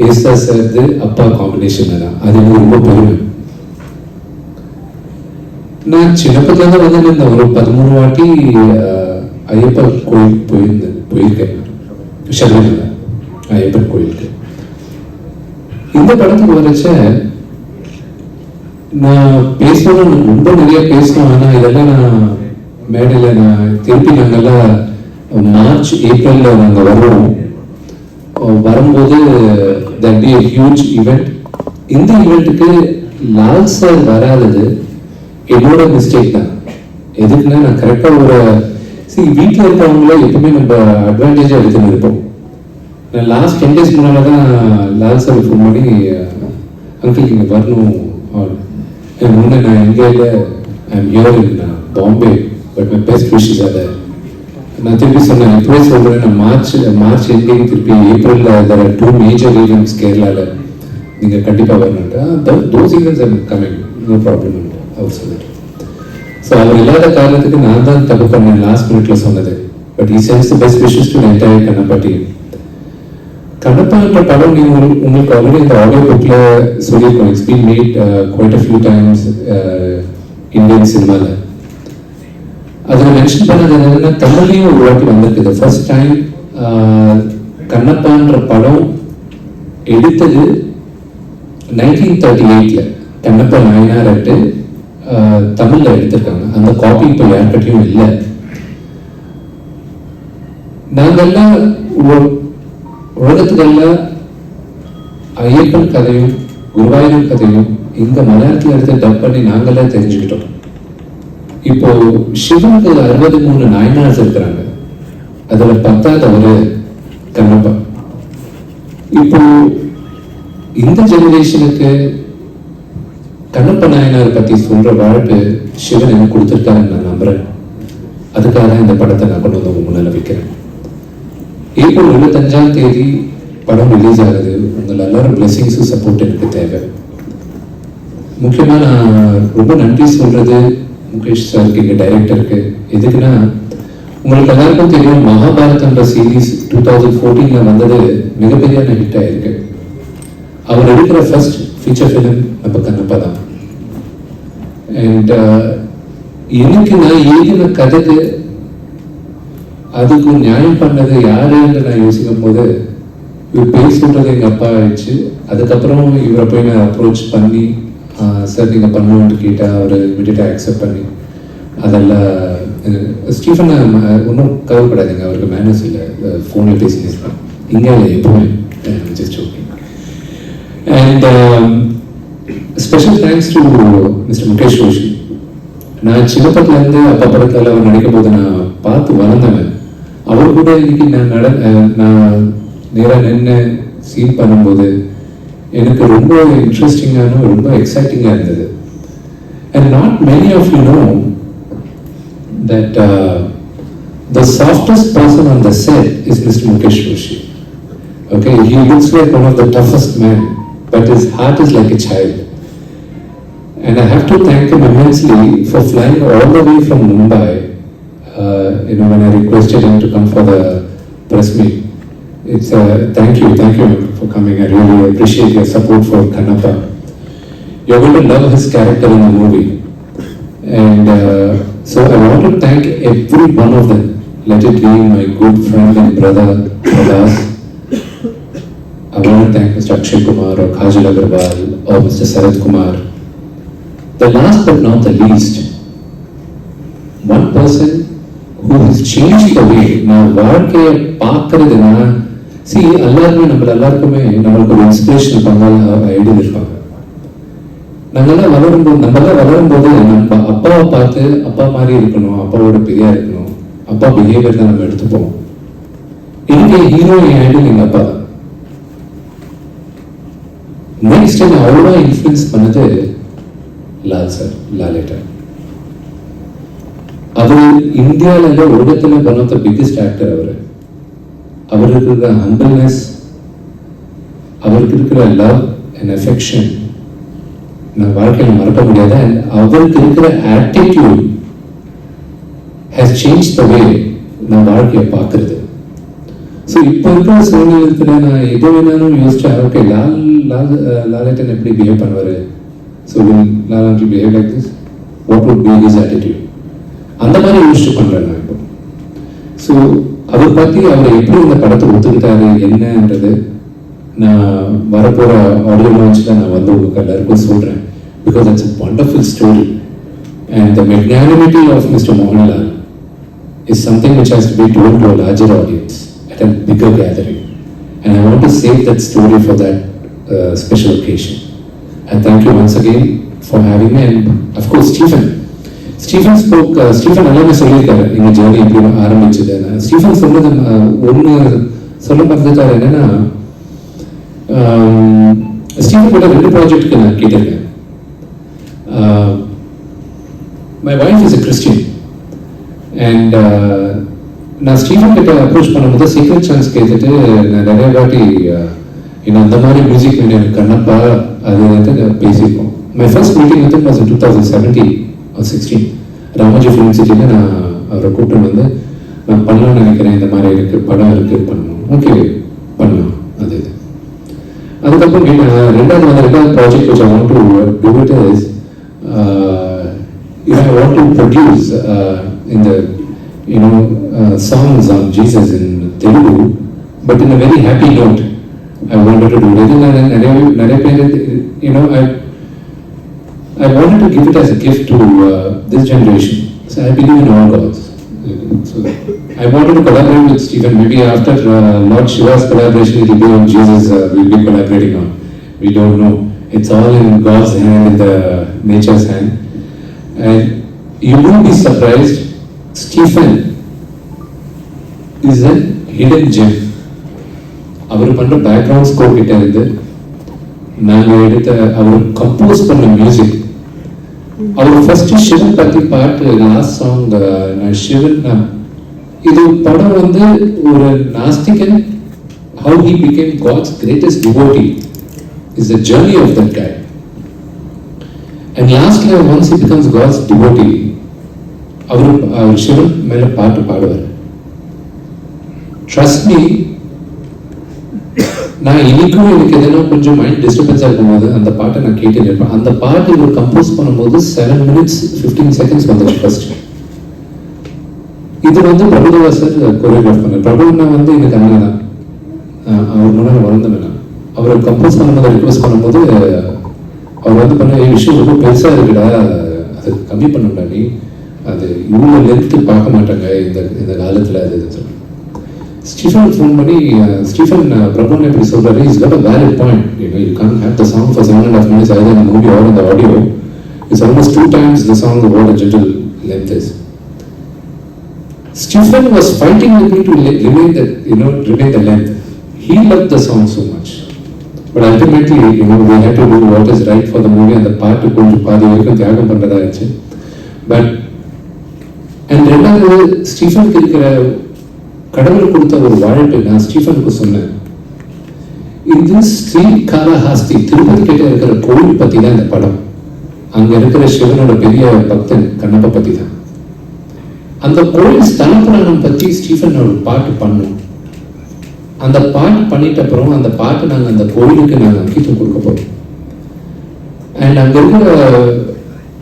ஏசுதாஸ் சார் அப்பா காம்பினேஷன் தான். அது எனக்கு ரொம்ப பெருமை. நான் சின்னப்பத்துல தான் வந்து இந்த ஒரு 13 வாட்டி ஐயப்பா கோயில் போயிருக்கேன். ஷர்மில ஐயப்பன் கோயிலுக்கு. இந்த படத்துக்கு வரச்ச நான் பேசணும், ரொம்ப நிறைய பேசணும். ஆனா இதெல்லாம் நான் மேடையில திருப்பி நாங்கெல்லாம் மார்ச் ஏப்ரல்ல நாங்க வரும்போது that be a huge event. இந்த ஈவெண்ட்டுக்கு லால் சார் வராதது என்னோட மிஸ்டேக் தான். எதுக்குன்னா நான் கரெக்டா ஒரு வீட்டில் இருக்கிறவங்கள எப்பவுமே நம்ம அட்வான்டேஜா எடுத்துன்னு இருப்போம். நான் லாஸ்ட் 10 days முன்னால தான் லால் சார் ஃபோன் பண்ணி அங்கிள் இங்கே வரணும். முன்னே நான் எங்கே இல்லை, I'm here in Bombay, but my best wishes அதை நான் திருப்பி சொன்னேன். இப்பவே சொல்றேன், நான் மார்ச் எண்டிங் திருப்பி ஏப்ரல்ல there are 2 major events கேரளால, நீங்க கண்டிப்பா வரணும்ட்டு. those events are coming, no problem அவர் சொல்லிட்டு. ஸோ அவர் இல்லாத காரணத்துக்கு நான் தான் தப்பு பண்ணேன் லாஸ்ட் மினிட்ல சொன்னது. But he sends the best wishes to the entire Kannappa team. கண்ணப்பான்ற படம் நீங்க உங்களுக்கு ஆல்ரெடி இந்த ஆடியோ புக்ல சொல்லியிருக்கோம். It's been made quite a few times Indian சினிமால. அதுல மென்ஷன் பண்ணது என்னன்னா, தமிழ்லையும் ஒரு வாட்டி வந்திருக்கு. ஃபர்ஸ்ட் டைம் கண்ணப்பான்ற படம் எடுத்தது 1938ல கண்ணப்பா நாயனார் தமிழ்ல எடுத்திருக்காங்க. அந்த காப்பி இப்போ யார்கிட்டையும் இல்லை. நாங்கெல்லாம் உலகத்துக்கெல்லாம் ஐயப்பன் கதையும் குருவாயூர் கதையும் இங்க மலையாளத்தில் எடுத்து டப் பண்ணி நாங்கெல்லாம் தெரிஞ்சுக்கிட்டோம். இப்போ சிவனுக்கு 63 நாயனார்ஸ் இருக்கிறாங்க. அதுல 10வது அவரு கண்ணப்பா. இப்போ இந்த ஜெனரேஷனுக்கு கண்ணப்ப நாயனார் பத்தி சொல்ற வாழ்வு சிவன் எனக்கு கொடுத்திருக்காருன்னு நான் நம்புறேன். அதுக்காக தான் இந்த படத்தை நான் கொண்டு வந்து உங்க முன்னால வைக்கிறேன். ஏப்ரல் 25ஆம் தேதி படம் ரிலீஸ் ஆகுது. உங்கள் எல்லாரும் பிளெஸிங்ஸும் சப்போர்ட் எனக்கு தேவை. முக்கியமா நான் ரொம்ப நன்றி சொல்றது முகேஷ் சாருக்கு, எங்க டைரக்டருக்கு. எதுக்குன்னா, உங்களுக்கு எல்லாருக்கும் தெரியும், மகாபாரதம்ன்ற சீரீஸ் 2014ல வந்தது மிகப்பெரிய ஹிட் ஆயிருக்கு. அவர் எடுக்கிற ஃபர்ஸ்ட் ஃபீச்சர் ஃபிலிம் நம்ம கண்ணப்பா தான். அண்ட் எனக்கு நான் எழுதின கதைக்கு அதுக்கு நியாயம் பண்ணது யாருன்னு நான் யோசிக்கும் போது, இவர் பேர் சொல்றது எங்க அப்பா ஆயிடுச்சு. அதுக்கப்புறம் இவரை போய் நான் அப்ரோச் பண்ணி, சார் நீங்க பண்ணுவோம்னு கேட்டா அவர் இமிடியேட்டா அக்செப்ட் பண்ணி அதெல்லாம் ஸ்டீஃபன் ஒன்றும் கவலைப்படாதீங்க, அவருக்கு மேனர்ஸ் இல்லை, ஃபோனில் பேசினேன் இங்கே இல்லை எப்பவுமே. Just okay. And special thanks to mister Mukesh Roshi. நான் சின்ன படத்துலேருந்து அப்பா படத்தில் அவர் நடிக்கும் போது நான் பார்த்து வளர்ந்தவன். அவர் கூட இன்னைக்கு நான் நேராக நின்று சீன் பண்ணும்போது எனக்கு ரொம்ப இன்ட்ரெஸ்டிங்கான ரொம்ப எக்ஸைட்டிங்காக இருந்தது. And not many of you know that the softest person on the set is Mr. Mukesh Roshi. Okay, he looks like one of the toughest men, but his heart is like a child. And I have to thank him immensely for flying all the way from Mumbai. When I requested him to come for the press meet, it's thank you for coming. I really appreciate your support for Kannappa. You're going to love his character in the movie. And So I want to thank every one of them. Let it be my good friend and brother, Pradas. I want to thank Mr. Akshay Kumar or Kajal Agarwal or Mr. Sarath Kumar. The last but not the least, one person who has changed the way நான் வாழ்க்கையை பார்க்கறதுனா, see எல்லாருமே எல்லாருக்குமே நம்மளுக்கு ஒரு inspiration பண்ணால் idea இருப்பாங்க. நம்மளாம் வளரும் போது நம்ம அப்பாவை பார்த்து அப்பா மாதிரி இருக்கணும், அப்பாவோட பெரியா இருக்கணும், அப்பா பிஹேவியர் தான் நம்ம எடுத்துப்போம். எனக்கு ஹீரோ என் ஐடியல் எங்க அப்பா தான். நெக்ஸ்ட் என்ன அவ்வளோ இன்ஃப்ளூயன்ஸ் பண்ணது லால் சார், லாலேட்டர். அவர் இந்தியாவில் உலகத்தில் one of the biggest actor. அவருக்கு இருக்கிற ஹம்பிள்னஸ், அவருக்கு இருக்கிற லவ் அண்ட் அஃபெக்ஷன் நான் வாழ்க்கையில் மறக்க முடியாது. அண்ட் அவருக்கு இருக்கிற ஆட்டிடியூட் ஹேஸ் சேஞ்ச் த வே நான் வாழ்க்கையை பார்க்கறது. ஸோ இப்போ இருக்கிற சூழ்நிலையில் நான் எது வேணாலும் யோசிச்சேன், ஓகே லாலேட்டன் எப்படி பிஹேவ் பண்ணுவார், so Lal behave like this, what would be his attitude, அந்த மாதிரி யோசிச்சு பண்ணுறேன் நான் இப்போ. ஸோ அவர் பற்றி அவர் எப்படி இந்த படத்தை ஒத்துக்கிட்டாரு என்னன்றது நான் வரப்போகிற ஆடியோ லான்ச்சில் நான் வந்து உங்களுக்கு எல்லாருக்கும் சொல்கிறேன். Because it's a wonderful story and the magnanimity of Mr. Mohanlal is something which has to be told to a larger audience at a bigger gathering, and I want to save that story for that special occasion. And thank you once again for having me, and of course Stephen spoke. Stephen எல்லாமே சொல்லியிருக்காரு எங்க journey எப்படி ஆரம்பிச்சது. Stephen சொன்னது ஒன்று சொல்ல பார்த்துட்டாரு என்னன்னா, ஸ்டீஃபன் கூட 2 ப்ராஜெக்ட்டுக்கு நான் கேட்டிருக்கேன். My wife is a Christian and நான் ஸ்டீஃபன் கிட்ட அப்ரோச் பண்ணும்போது சீக்ரெட் சான்ஸ் கேட்டுட்டு நான் நிறைய வாட்டி அந்த மாதிரி மியூசிக் எனக்கு கண்ணப்பா அது வந்து பேசியிருக்கோம். மை ஃபர்ஸ்ட் மீட்டிங் வந்து was in 2017 or 16 Ramoji film சிட்டியில் நான் அவரை கூப்பிட்டு வந்து நான் பண்ணலாம்னு நினைக்கிறேன், இந்த மாதிரி இருக்குது படம் இருக்குது பண்ணணும், ஓகே பண்ணலாம் அது இது. அதுக்கப்புறம் ரெண்டாவது project which I want to do it is I want to produce in the songs on Jesus in Telugu, but in a very happy note. I wanted to do it. நிறைய பேர் I wanted to give it as a gift to this generation. So I believe in all gods. So I wanted to collaborate with Stephen. Maybe after Lord Shiva's collaboration, it will be on Jesus. We'll be collaborating on. We don't know. It's all in God's hand, in the nature's hand. And you won't be surprised. Stephen is a hidden gem. அவர் பண்ற background score கிட்ட இருந்து நாங்கள் எடுத்த அவர் compose பண்ண music, அவர் first Sivan பத்தி பாட்டு last song நான் சிவன், இது படம் வந்து ஒரு நாஸ்திகன் how he became God's greatest devotee is the journey of that guy, and lastly once he becomes God's devotee அவர் சிவன் மேல பாட்டு பாடுவார். Trust me, நான் இன்னைக்கும் எனக்கு எதனா கொஞ்சம் மைண்ட் டிஸ்டர்பன்ஸாக இருக்கும்போது அந்த பாட்டை நான் கேட்டுட்டு இருப்பேன். அந்த பாட்டு இவர் கம்போஸ் பண்ணும்போது 7 minutes 15 seconds வந்துச்சு ஃபர்ஸ்ட். இது வந்து பிரபுதேவா சார் கொரியோகிராஃப் பண்ணார். பிரபுன்னா வந்து எனக்கு அண்ணன் தான், அவர் முன்னாடி வளர்ந்தேன். அவர் கம்போஸ் பண்ணும்போது ரிக்வெஸ்ட் பண்ணும்போது அவர் வந்து பண்ண விஷயம் ரொம்ப பெருசாக இருக்குடா, அது கம்மி பண்ணணும்டா நீ, அது இவ்வளோ லென்த்து பார்க்க மாட்டாங்க இந்த காலத்தில் அது சொல்லுவேன். Stephen phone பண்ணி Stephen Prabhu எப்படி சொல்றாரு, he's got a valid point. You can't have the song for 7.5 minutes either in the movie or in the audio. It's almost 2 times the song of what a gentle length is. Stephen was fighting with me to remain the length. He loved the song so much, but ultimately we had to do what is right for the movie, and the part கொஞ்சம் பாதி வரைக்கும் தியாகம் பண்றதா இருந்துச்சு. But and ரெண்டாவது ஸ்டீஃபனுக்கு இருக்கிற கடவுள் கொடுத்த ஒரு வாழ்க்கை நான் ஸ்டீஃபனுக்கு சொன்னேன். இது ஸ்ரீ காளஹஸ்தி திருப்பதி கிட்ட இருக்கிற கோவில் பத்தி தான் இந்த படம். அங்க இருக்கிற சிவனோட பெரிய பக்தன் கண்ணப்ப பத்தி தான். அந்த கோவில் ஸ்தல புராணம் பத்தி ஸ்டீஃபன் ஒரு பாட்டு பண்ணோம். அந்த பாட்டு பண்ணிட்ட அப்புறம் அந்த பாட்டு நாங்க அந்த கோவிலுக்கு நாங்க அங்கீகாரம் கொடுக்க போறோம். அண்ட் அங்க இருக்கிற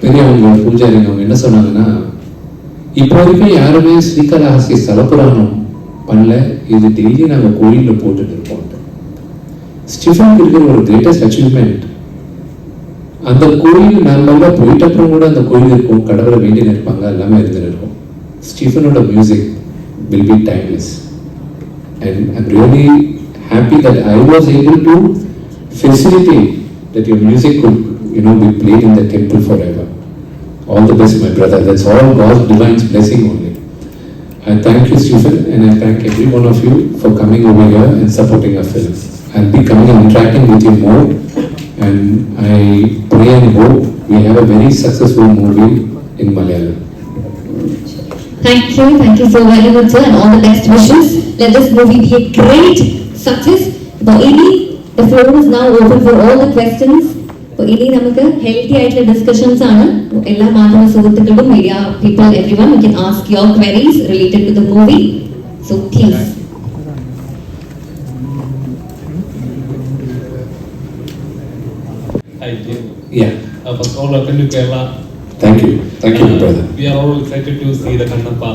பெரியவங்க பூஜாரிங்க அவங்க என்ன சொன்னாங்கன்னா, இப்போ வரைக்கும் யாருமே ஸ்ரீகாளஹஸ்தி ஸ்தலபுராணம் பண்ணல. இது டெய்லி நாங்கள் கோயிலில் போட்டுட்டு இருக்கோம். ஸ்டீஃபனுக்கு இருக்கிற ஒரு கிரேட்டஸ்ட் அச்சீவ்மெண்ட், அந்த கோயில் நார்மலாக போயிட்ட அப்புறம் கூட அந்த கோயில் இருக்கும், கடவுளை வேண்டி இருப்பாங்க, எல்லாமே இருந்துன்னு இருக்கும். ஸ்டீஃபனோட music will be timeless, and I'm really happy that I was able to facilitate that your music could, be played in the temple forever. All the best, my brother. That's all God's divine blessing only. I thank you, Stephen, and I thank every one of you for coming over here and supporting our film. I'll be coming and interacting with you more, and I pray and hope we have a very successful movie in Malayalam. Thank you so very much, sir, and all the best wishes. Let this movie be a great success. For Ili, the floor is now open for all the questions. For Ili, namukku healthy ആയിട്ടുള്ള discussions ആണ്. എല്ലാ മാധ്യമ സുഹൃത്തുക്കളും, media people, everyone, you can ask your queries related to the movie. So please. Hi, Jim. Yeah. First of all, welcome to Kerala. Thank you, my brother. We are all excited to see the Kannappa.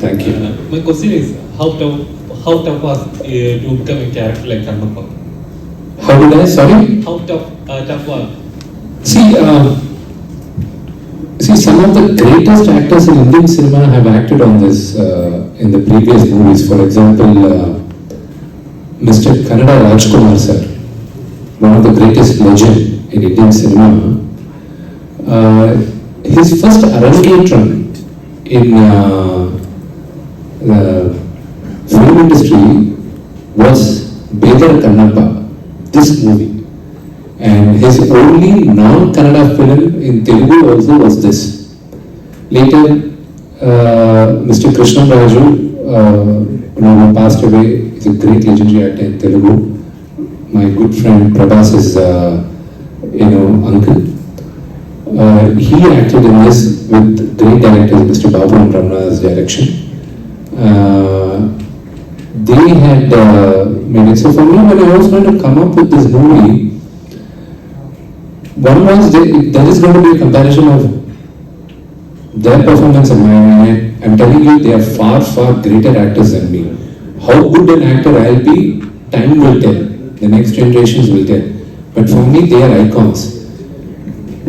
Thank you. My question is, how tough was to become a character like Kannappa? How did I? Sorry. How tough was? See, some of the greatest actors in Indian cinema have acted on this in the previous movies. For example, Mr. Kannada Rajkumar sir, one of the greatest legend in Indian cinema. His first arangetram in the film industry was Bedar Kannappa, this movie, and his only non-Kannada film in Telugu also was this. Later, Mr. Krishna Raju, who passed away, is a great legendary actor in Telugu. My good friend Prabhas is, uncle. He acted in this with great directors, Mr. Babu and Ramna's direction. They had made it. So for me, when I was going to come up with this movie, one was there is going to be a comparison of their performance and mine. And I'm telling you, they are far, far greater actors than me. How good an actor I'll be, time will tell. The next generations will tell. But for me, they are icons.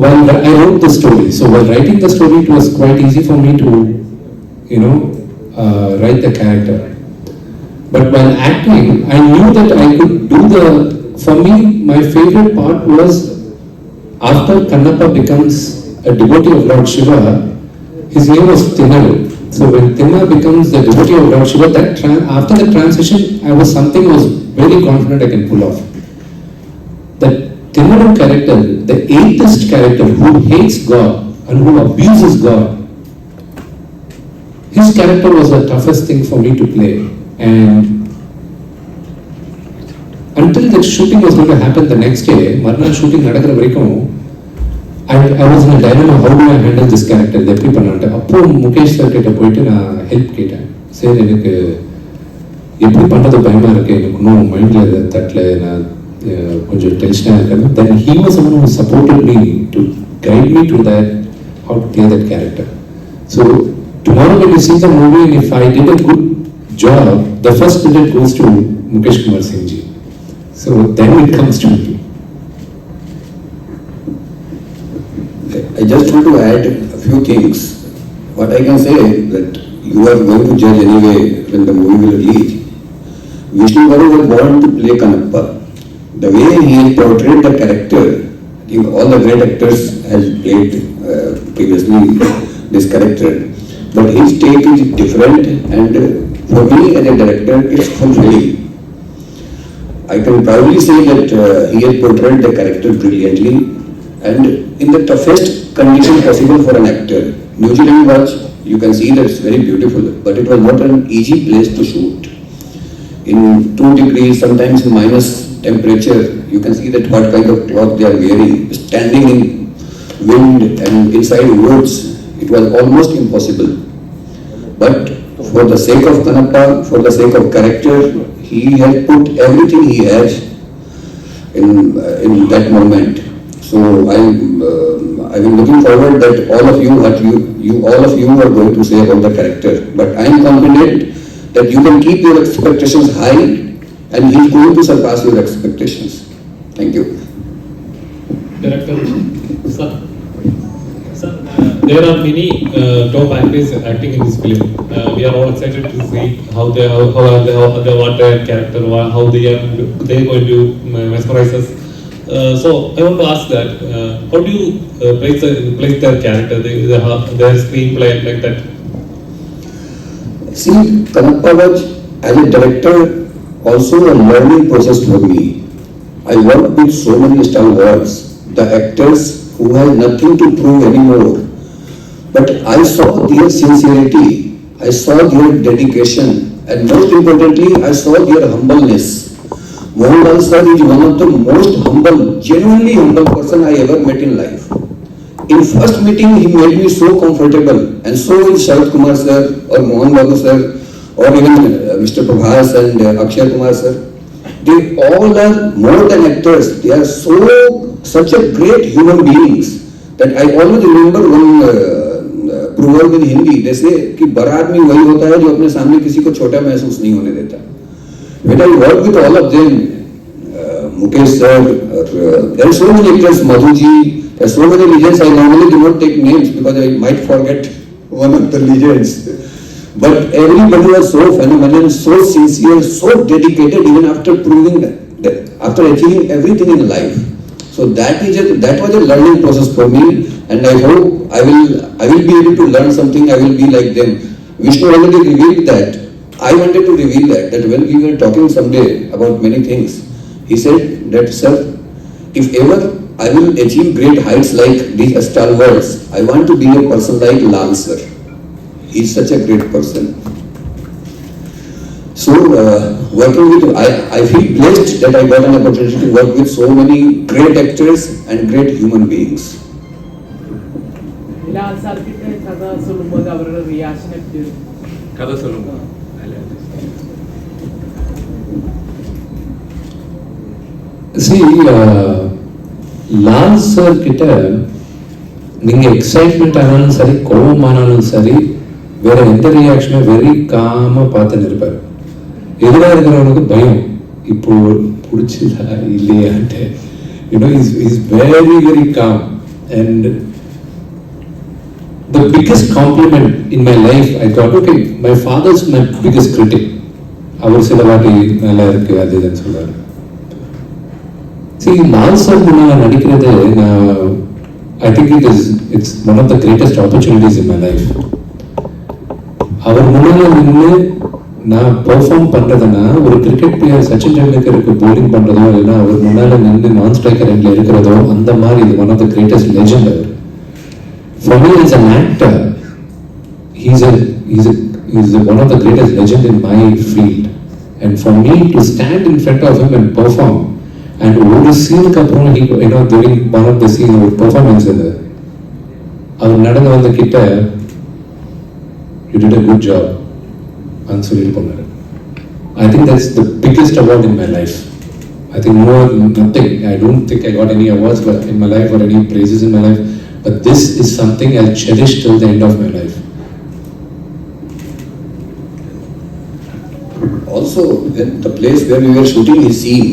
While I wrote the story, so while writing the story, it was quite easy for me to, write the character. But while acting, I knew that I could do for me, my favorite part was after Kannappa becomes a devotee of Lord Shiva, his name was Tinnalu. So when Tinna becomes the devotee of Lord Shiva, after the transition, I was very confident I can pull off. That Tinnalu character, the atheist character who hates God and who abuses God, his character was the toughest thing for me to play. And until the shooting was going to happen the next day, Marna shooting nadakra varaikum, I was in a dilemma, how do I handle this character? The people nante appo Mukesh sir kitta poitu na help keten. Sir enakku eppadi pandradhu bayama irukku, enakku no mind la thatla na konjam tension irukku. Then he was someone who supported me to guide me to that, how to play that character. So tomorrow when you see the movie, and if I did a good job, the first credit goes to Mukesh Kumar Singh ji. So then it comes to me. I just want to add a few things. What I can say that you are going to judge anyway when the movie will release. Vishnu Babu was born to play Kannappa. The way he has portrayed the character, I think all the great actors has played previously this character. But his take is different, and for me as a director, it's fulfilling. I can proudly say that he has portrayed the character brilliantly and in the toughest condition possible for an actor. New Zealand was, you can see that it's very beautiful, but it was not an easy place to shoot. In 2 degrees, sometimes in minus temperature, you can see that what kind of cloth they are wearing, standing in wind and inside woods. It was almost impossible. But for the sake of Kannappa, for the sake of character, he has put everything he has in that moment. So I've been looking forward that all of you are going to say about the character. But I am confident that you can keep your expectations high, and he's going to surpass your expectations. Thank you. Director, sir. Sir, there are many top actors acting in this film. We are all excited to see how they what their character, how they are going to mesmerize us. So I want to ask that how do you place their character, their screenplay like that? See, Kannappa was, as a director, also a learning process for me. I worked with so many stalwarts, the actors who had nothing to prove anymore. But I saw their sincerity, I saw their dedication, and most importantly, I saw their humbleness. Mohanlal sir is one of the most humble, genuinely humble person I ever met in life. In first meeting, he made me so comfortable, and so is Sharat Kumar sir, or Mohan Babu sir, or even Mr. Prabhas and Akshay Kumar sir. They all are more than actors. They are such a great human beings that I always remember one proverb in Hindi. They say कि बड़ा आदमी वही होता है जो अपने सामने किसी को छोटा महसूस नहीं होने देता. When I work with all of them, Mukesh sir, there are so many actors, Madhuji, there are so many legends. I normally do not take names because I might forget one of the legends. But everybody was so phenomenal, so sincere, so dedicated, even after proving that, after achieving everything in life. So that was a learning process for me, and I hope I will be able to learn something. I will be like them. Vishnu already revealed that. I wanted to reveal that when we were talking someday about many things, he said that, sir, if ever I will achieve great heights like these stalwarts, I want to be a person like Lal sir. He is such a great person. So working with, I feel blessed that I got an opportunity to work with so many great actors and great human beings. See, Lal sir கிட்ட நீங்க excitement ஆனாலும் சரி, கோபம் ஆனாலும் சரி, வேற எந்த ரியாக்ஷனும் very gamma பார்த்துன்னு இருப்பார். எதிராக இருக்கிறவனுக்கு பயம், இப்போ பிடிச்சதா இல்லையான்ட்டு. He's very very calm. And the biggest compliment in my life I got, okay, my father's my biggest critic. அவர் சில வாட்டி நல்லா இருக்கு அது இதுன்னு சொல்றாரு. See, Lal sir முன்னால நடிக்கிறது, I think it's one of the greatest opportunities in my life. அவர் முன்னால நின்று நான் பெர்ஃபார்ம் பண்றதுன்னா, ஒரு கிரிக்கெட் பிளேயர் சச்சின் டெண்டுல்கருக்கு போலிங் பண்றதோ, இல்லைன்னா அவர் முன்னால நின்று நான் ஸ்ட்ரைக்கர் எண்ட்ல இருக்கிறதோ, அந்த மாதிரி இது one of the greatest legend அவர். For me as an actor, he's one of the greatest legend in my field. And for me to stand in front of him and perform, and ஒரு சீனுக்கு அப்புறம் during one of the scene ஒரு performance அவர் நடந்து வந்த கிட்ட, you did a good job and சொல்லிட்டு போனாரு. I think that's the biggest award in my life. I think nothing. I don't think I got any awards in my life or any praises in my life, but this is something I'll cherish till the end of my life. Also, the place where we were shooting his scene,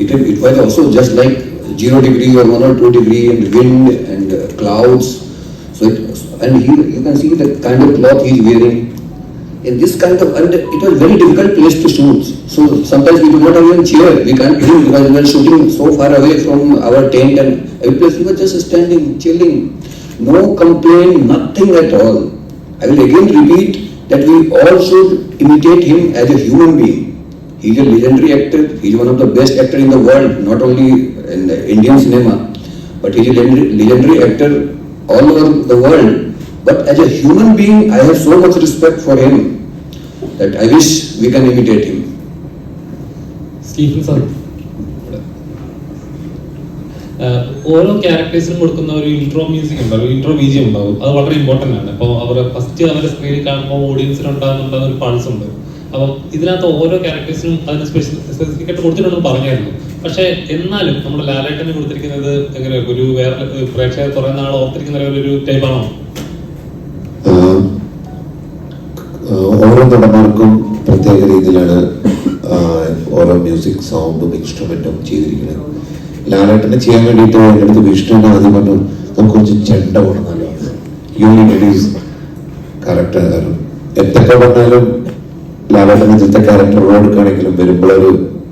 it was also just like 0 degree or 1 or 2 degree and wind and clouds. So you can see the kind of cloth he is wearing. In this kind of, and it was very difficult place to shoot. So sometimes we do not even cheer. We can't do because we were shooting so far away from our tent, and every place we were just standing, chilling. No complaint, nothing at all. I will again repeat that we all should imitate him as a human being. He is a legendary actor. He is one of the best actors in the world, not only in the Indian cinema, but he is a legendary actor all over the world. But as a human being, I have so much respect for him that I wish we can imitate him. Stephen sir, ഓരോ ക്യാരക്ടേഴ്സിനും കൊടുക്കുന്ന ഒരു intro music ഉണ്ടാവും, intro ബീജിയം ഉണ്ടാവും. അത് വളരെ important ആണ്. അപ്പോൾ അവരെ ഫസ്റ്റ് അവരെ സ്ക്രീനിൽ കാണുമ്പോൾ ഓഡിയൻസിന് ഉണ്ടാകുന്ന ഒരു പൾസ് ഉണ്ട്. അപ്പം ഇതിനകത്ത് ഓരോ ക്യാരക്ടേഴ്സിനും അതിന് സ്പെസിഫിക് ആയിട്ട് കൊടുത്തിട്ടുണ്ടെന്ന് പറഞ്ഞായിരുന്നു. പക്ഷെ എന്നാലും നമ്മുടെ ലാലേട്ടന് കൊടുത്തിരിക്കുന്നത് എങ്ങനെ ഒരു വേറെ പ്രേക്ഷകർ കുറെ നാൾ ഓർത്തിരിക്കുന്ന ഒരു ടൈപ്പാണോ? ഓരോ നടന്മാർക്കും പ്രത്യേക രീതിയിലാണ് ഓരോ മ്യൂസിക് സൗണ്ടും ഇൻസ്ട്രുമെന്റും ചെയ്തിരിക്കുന്നത്. ലാലേട്ടനെ ചെയ്യാൻ വേണ്ടിയിട്ട് എൻ്റെ അടുത്ത് വിഷ്ണുവിനെ ആദ്യം പറഞ്ഞു നമുക്ക് കുറച്ച് ചെണ്ട കൊണ്ടുവന്നല്ലോ, യൂണിറ്റീസ് ക്യാരക്ടർ. കാരണം എന്തൊക്കെ പറഞ്ഞാലും ലാലേട്ടൻ ഇന്നത്തെ ക്യാരക്ടർ കൊടുക്കുകയാണെങ്കിലും വരുമ്പോഴൊരു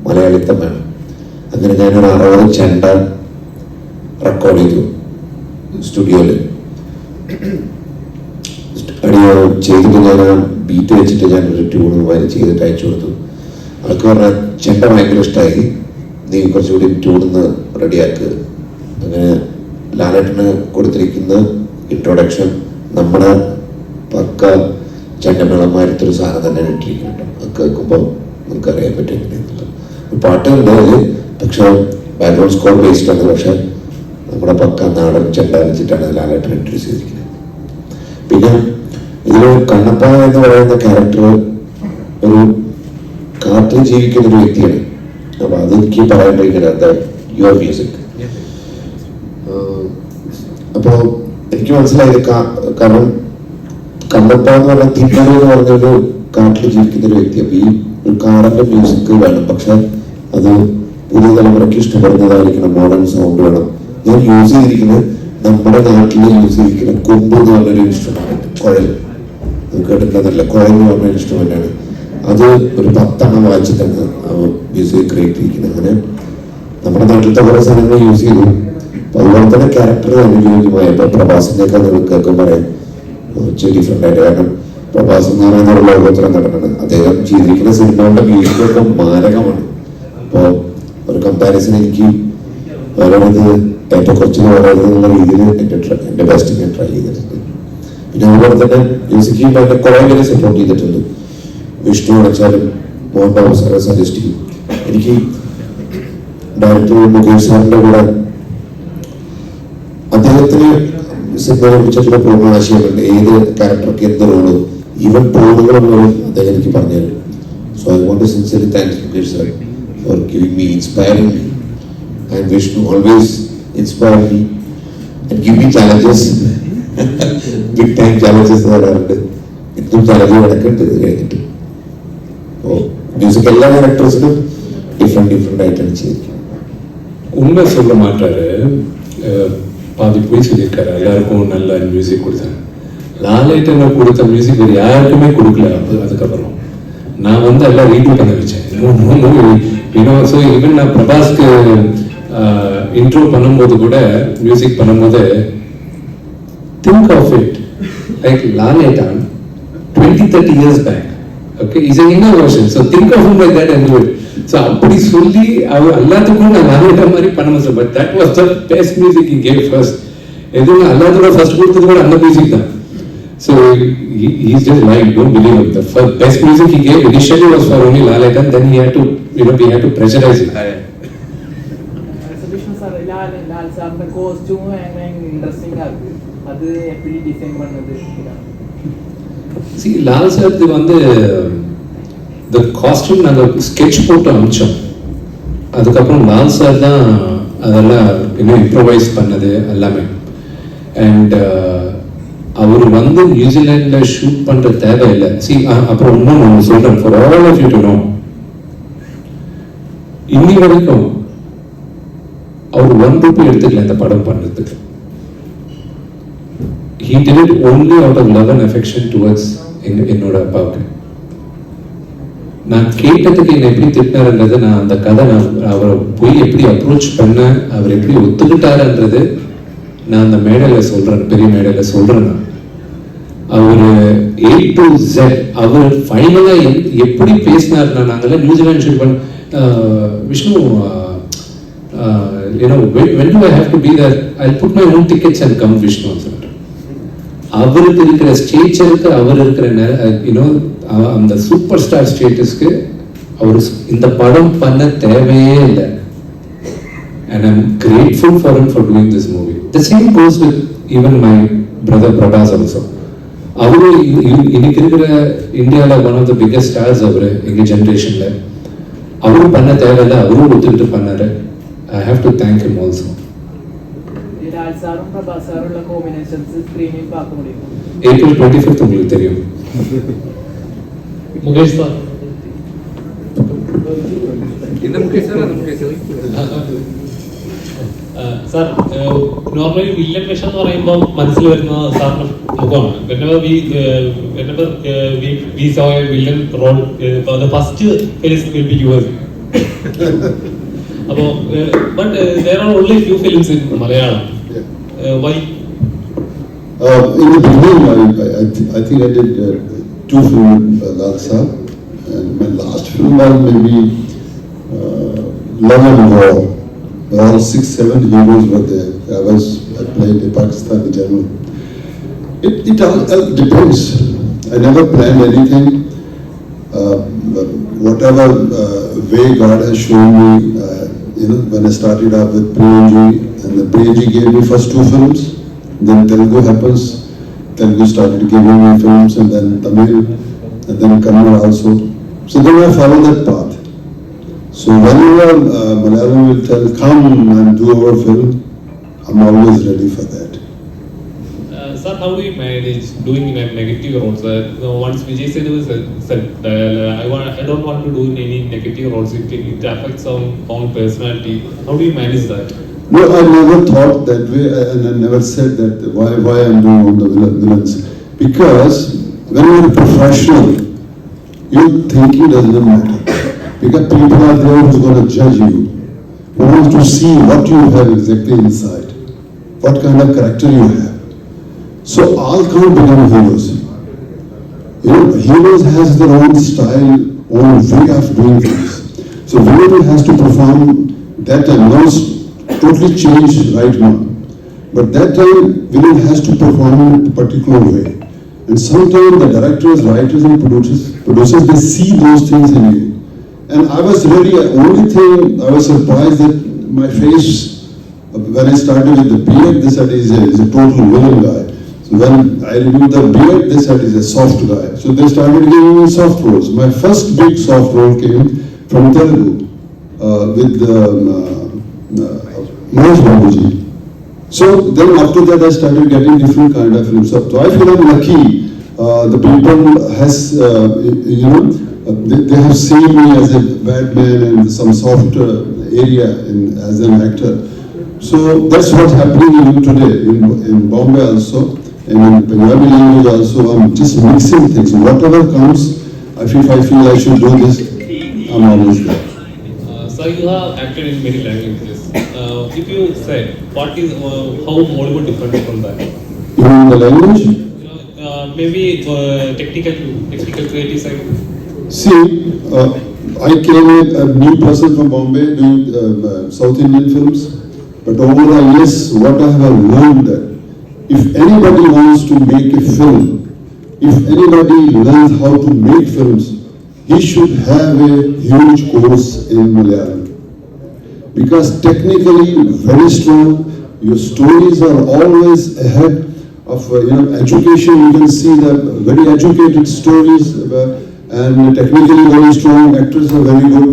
മലയാളിത്തം വേണം. അങ്ങനെ ഞാനൊരു 60 ചെണ്ട റെക്കോർഡ് ചെയ്തു സ്റ്റുഡിയോയിൽ. അടിയോ ചെയ്തിട്ട് ഞാൻ ആ ബീറ്റ് വെച്ചിട്ട് ഞാനൊരു ട്യൂണ് വരെ ചെയ്തിട്ട് അയച്ചു കൊടുത്തു. ആൾക്ക് പറഞ്ഞാൽ ചെണ്ട ഭയങ്കര ഇഷ്ടമായി, നീ കുറച്ചുകൂടി ട്യൂണിന്ന് റെഡിയാക്ക്. അങ്ങനെ ലാലേട്ടന് കൊടുത്തിരിക്കുന്ന ഇൻട്രൊഡക്ഷൻ നമ്മുടെ പക്ക ചെണ്ടമേളന്മാരത്തൊരു സാധനം തന്നെ ഇട്ടിരിക്കുന്നുണ്ട്. അത് കേൾക്കുമ്പോൾ നമുക്കറിയാൻ പറ്റും എങ്ങനെയാണെന്നുള്ളത്. പാട്ടുണ്ട് അത്, പക്ഷെ ബാക്ക്ഗ്രൗണ്ട് സ്കോർ ബേസ്ഡ് ആണ്. പക്ഷെ നമ്മുടെ പക്ക നാടൻ ചെണ്ട വെച്ചിട്ടാണ് ലാലേട്ടൻ ഇൻട്രൊഡ്യൂസ് ചെയ്തിരിക്കുന്നത്. പിന്നെ ഇതിൽ കണ്ണപ്പ എന്ന് പറയുന്ന ക്യാരക്ടർ ഒരു കാട്ടിൽ ജീവിക്കുന്ന ഒരു വ്യക്തിയാണ്. അപ്പൊ അതെനിക്ക് പറയാണ്ടിരിക്കുന്നത് യുവർ മ്യൂസിക്. അപ്പോ എനിക്ക് മനസ്സിലായത് കാരണം കണ്ണപ്പ എന്ന് പറഞ്ഞ തിന്നറി എന്ന് പറഞ്ഞൊരു കാട്ടിൽ ജീവിക്കുന്ന ഒരു വ്യക്തി. അപ്പൊ ഈ ഒരു കാറിന്റെ മ്യൂസിക് വേണം, പക്ഷെ അത് പുതിയ തലമുറയ്ക്ക് ഇഷ്ടപ്പെടുന്നതായിരിക്കണം, മോഡേൺ സൗണ്ട് വേണം. ഞാൻ യൂസ് ചെയ്തിരിക്കുന്നത് നമ്മുടെ നാട്ടിൽ യൂസ് ചെയ്തിരിക്കുന്ന കൊമ്പ് എന്ന് പറഞ്ഞൊരു ഇൻസ്ട്രുമെന്റ്, കുഴൽ. കേട്ടിട്ടുണ്ടെന്നല്ല, കുഴൽ എന്ന് പറഞ്ഞ ഇൻസ്ട്രുമെന്റ് ആണ്. അത് ഒരു 10 വായിച്ചിട്ടാണ് മ്യൂസിക് ക്രിയേറ്റ് ചെയ്തിരിക്കുന്നത്. അങ്ങനെ നമ്മുടെ നാട്ടിലത്തെ കുറെ സാധനങ്ങൾ യൂസ് ചെയ്തു. അപ്പൊ അതുപോലെ തന്നെ ക്യാരക്ടർ അനുയോജ്യമായ ഇപ്പൊ പ്രഭാസിന്റെയൊക്കെ നിങ്ങൾക്ക് പറയാം ഡിഫറെന്റ് ആയിട്ട്. കാരണം പ്രഭാസ് എന്ന് പറയുന്ന ഒരു ലോകോത്തര നടനാണ്. അദ്ദേഹം ചെയ്തിരിക്കുന്ന സിനിമകളുടെ മ്യൂസിക്കൊക്കെ മാരകമാണ്. അപ്പോ ഒരു കമ്പാരിസൺ എനിക്ക് വരരുത്, ഏറ്റക്കുറച്ചിൽ വരരുത് എന്നുള്ള രീതിയിൽ എന്റെ ബെസ്റ്റ് ഞാൻ ട്രൈ ചെയ്തിട്ടുണ്ട്. പിന്നെ അതുപോലെ തന്നെ മ്യൂസിക് എന്നെ കുറെ പേര് സപ്പോർട്ട് ചെയ്തിട്ടുണ്ട്. വിഷ്ണു അടച്ചാലും മോഹൻ ബാബു സാറെ സജസ്റ്റ് ചെയ്യും. എനിക്ക് ഡയറക്ടർ മുകേഷ് സാറിന്റെ കൂടെ അദ്ദേഹത്തിന് സിനിമയെ കുറിച്ചിട്ടുള്ള പൂർണ്ണ ആശയമുണ്ട്. ഏത് ക്യാരക്ടർക്ക് എന്ത് റോള്, ഈവൻ ടോണുകളെന്നോളം അദ്ദേഹം എനിക്ക് പറഞ്ഞു തരും. So I want to sincerely thanks Mukesh sir for giving me, inspiring me. And Vishnu always inspire me and give me challenges, big time challenges തരാറുണ്ട്. ഇന്നും ചാലഞ്ച് നടക്കുന്നുണ്ട് ഇത് കഴിഞ്ഞിട്ട്. അപ്പോൾ മ്യൂസിക് എല്ലാ ക്യാരക്ടേഴ്സിനും ഡിഫറെന്റ് ആയിട്ടാണ് ചെയ്തിരിക്കുന്നത്. உண்மை சொல்ல மாட்டாரு, பாதி போய் சொல்லியிருக்காரு. எல்லாருக்கும் நல்ல மியூசிக் கொடுத்தாங்க. லாலேட்டனை கொடுத்த மியூசிக் வேறு யாருக்குமே கொடுக்கல. அதுக்கப்புறம் நான் வந்து எல்லாம் ரீட் பண்ண வச்சேன். ஸோ ஈவன் நான் பிரபாஸ்க்கு இன்ட்ரோ பண்ணும்போது கூட மியூசிக் பண்ணும்போது think of it like Lalettan 20-30 years back. Okay, is an inner version. So think of him like that and do it. So அப்படி சொல்லி அவர் எல்லாத்துக்கும் நான் லாலேட்டா மாதிரி பண்ண முடியும். But that was the best music he gave first. எதுவும் எல்லாத்தோட ஃபர்ஸ்ட் கொடுத்தது கூட அந்த மியூசிக் தான். So he's just lying, don't believe him. The first best music he gave initially was for only லாலேட்டா, and then he had to, we had to pressurize it. Vishnu sir, Lal sir costume இன்ட்ரெஸ்டிங்கா இருக்கு. அது எப்படி design பண்ணது? See, Lal sir வந்து the costume நாங்கள் sketch போட்டு அமிச்சோம். அதுக்கப்புறம் லால் சார் தான் அதெல்லாம் இம்ப்ரோவைஸ் பண்ணது எல்லாமே. அண்ட் அவர் வந்து நியூசிலாண்டில் ஷூட் பண்ணுற தேவையில்லை. அப்புறம் இன்னும் ஒன்று சொல்கிறேன், for all of you to know, இன்னி வரைக்கும் அவர் ₹1 எடுத்துக்கல இந்த படம் பண்ணுறதுக்கு. He did it only out of love and affection towards என்னோட அப்பாவுக்கு. நான் கேட்டதுக்கு என்ன எப்படி திட்டினாருன்றது, நான் அந்த கதை அவரை போய் எப்படி அப்ரோச் பண்ண, அவர் எப்படி ஒத்துக்கிட்டாருன்றது நான் அந்த மேடையில் சொல்றேன், பெரிய மேடையில் சொல்றேன். நான் அவர் A to Z அவர் ஃபைனலா எப்படி பேசினார்னா, நாங்கெல்லாம் நியூசிலாந்து ஷூட் பண்ண Vishnu, when do I have to be there? I'll put my own tickets and come Vishnu சொல்லிட்டு. அவருக்கு இருக்கிற ஸ்டேச்சருக்கு, அவர் இருக்கிற அந்த சூப்பர் ஸ்டார் ஸ்டேட்டஸ்க்கு அவர் இந்த படம் பண்ண தேவையே இல்லை. And I'm grateful for him for doing this movie. The same goes with even my brother Prabhas also. இன்னைக்கு இருக்கிற இந்தியாவில் one of the biggest stars அவர் எங்க ஜென்ரேஷன்ல. அவரும் பண்ண தேவையில்லை, அவரும் ஒத்துக்கிட்டு பண்ணாரு. I have to thank him also. ராஜ்சாரும் பிரபாசாரும் காம்பினேஷன்ஸ் ஸ்கிரீனில் பார்க்க முடியும். April 25th உங்களுக்கு தெரியும். முகேஷ் சார், இந்த முகேஷ் சார், அந்த முகேஷ் സാർ നോർമലി വില്ലൻ വേഷം എന്ന് പറയുമ്പോൾ മനസ്സിൽ വരുന്ന സാറിന്റെ മുഖമാണ്. whenever we saw a villain role, the first face will be yours. അപ്പോൾ but there are only few films in Malayalam. Why? In the beginning, I think I did 2 films Laksa, and my last film was maybe Love and War. All 6-7 heroes were there. I played a Pakistani general. It all depends. I never planned anything. Whatever way God has shown me, when I started off with Priyanji, and the Priyanji gave me first 2 films, then Telugu happens. Telugu started giving me films, and then Tamil, and then Kannada also. So then I followed that path. So whenever Malayalam will tell, come and do our film, I'm always ready for that. Sir, how do you manage doing negative roles? Once Vijay said I don't want to do any negative roles. It affects our own personality. How do you manage that? No, I never thought that way, and I never said that why I'm doing all the villains. Because when you're a professional, your thinking doesn't matter. Because people are there who's going to judge you, who wants to see what you have exactly inside, what kind of character you have. So all can't become heroes. Heroes has their own style, own way of doing things. So villain has to perform that time. Now it's totally changed right now. But that time, villain has to perform in a particular way. And sometimes the directors, writers and producers, they see those things in you. And I was really, only thing I was surprised that my face, when I started with the beard, they said he's a total villain guy. So when I removed the beard, they said he's a soft guy. So they started giving me soft roles. My first big soft role came from Telugu with Mahesh Babuji. So then after that I started getting different kind of films. So I feel I'm lucky. The people has, they have seen me as a bad man and some soft area as an actor. So that's what's happening even today in Bombay also, and in Punjabi language also. I'm just mixing things. Whatever comes, if I feel I should do this, I'm always there. So you have acted in many languages. If you say, how Bollywood different from that? You mean the language? Maybe technical creative side. See, I came a new person from Bombay doing South Indian films, but over the years, what I have learned that if anybody wants to make a film, if anybody learns how to make films, he should have a huge course in Malayalam. Because technically very strong, your stories are always ahead of education. You can see the very educated stories. And technically very strong, actors are very good.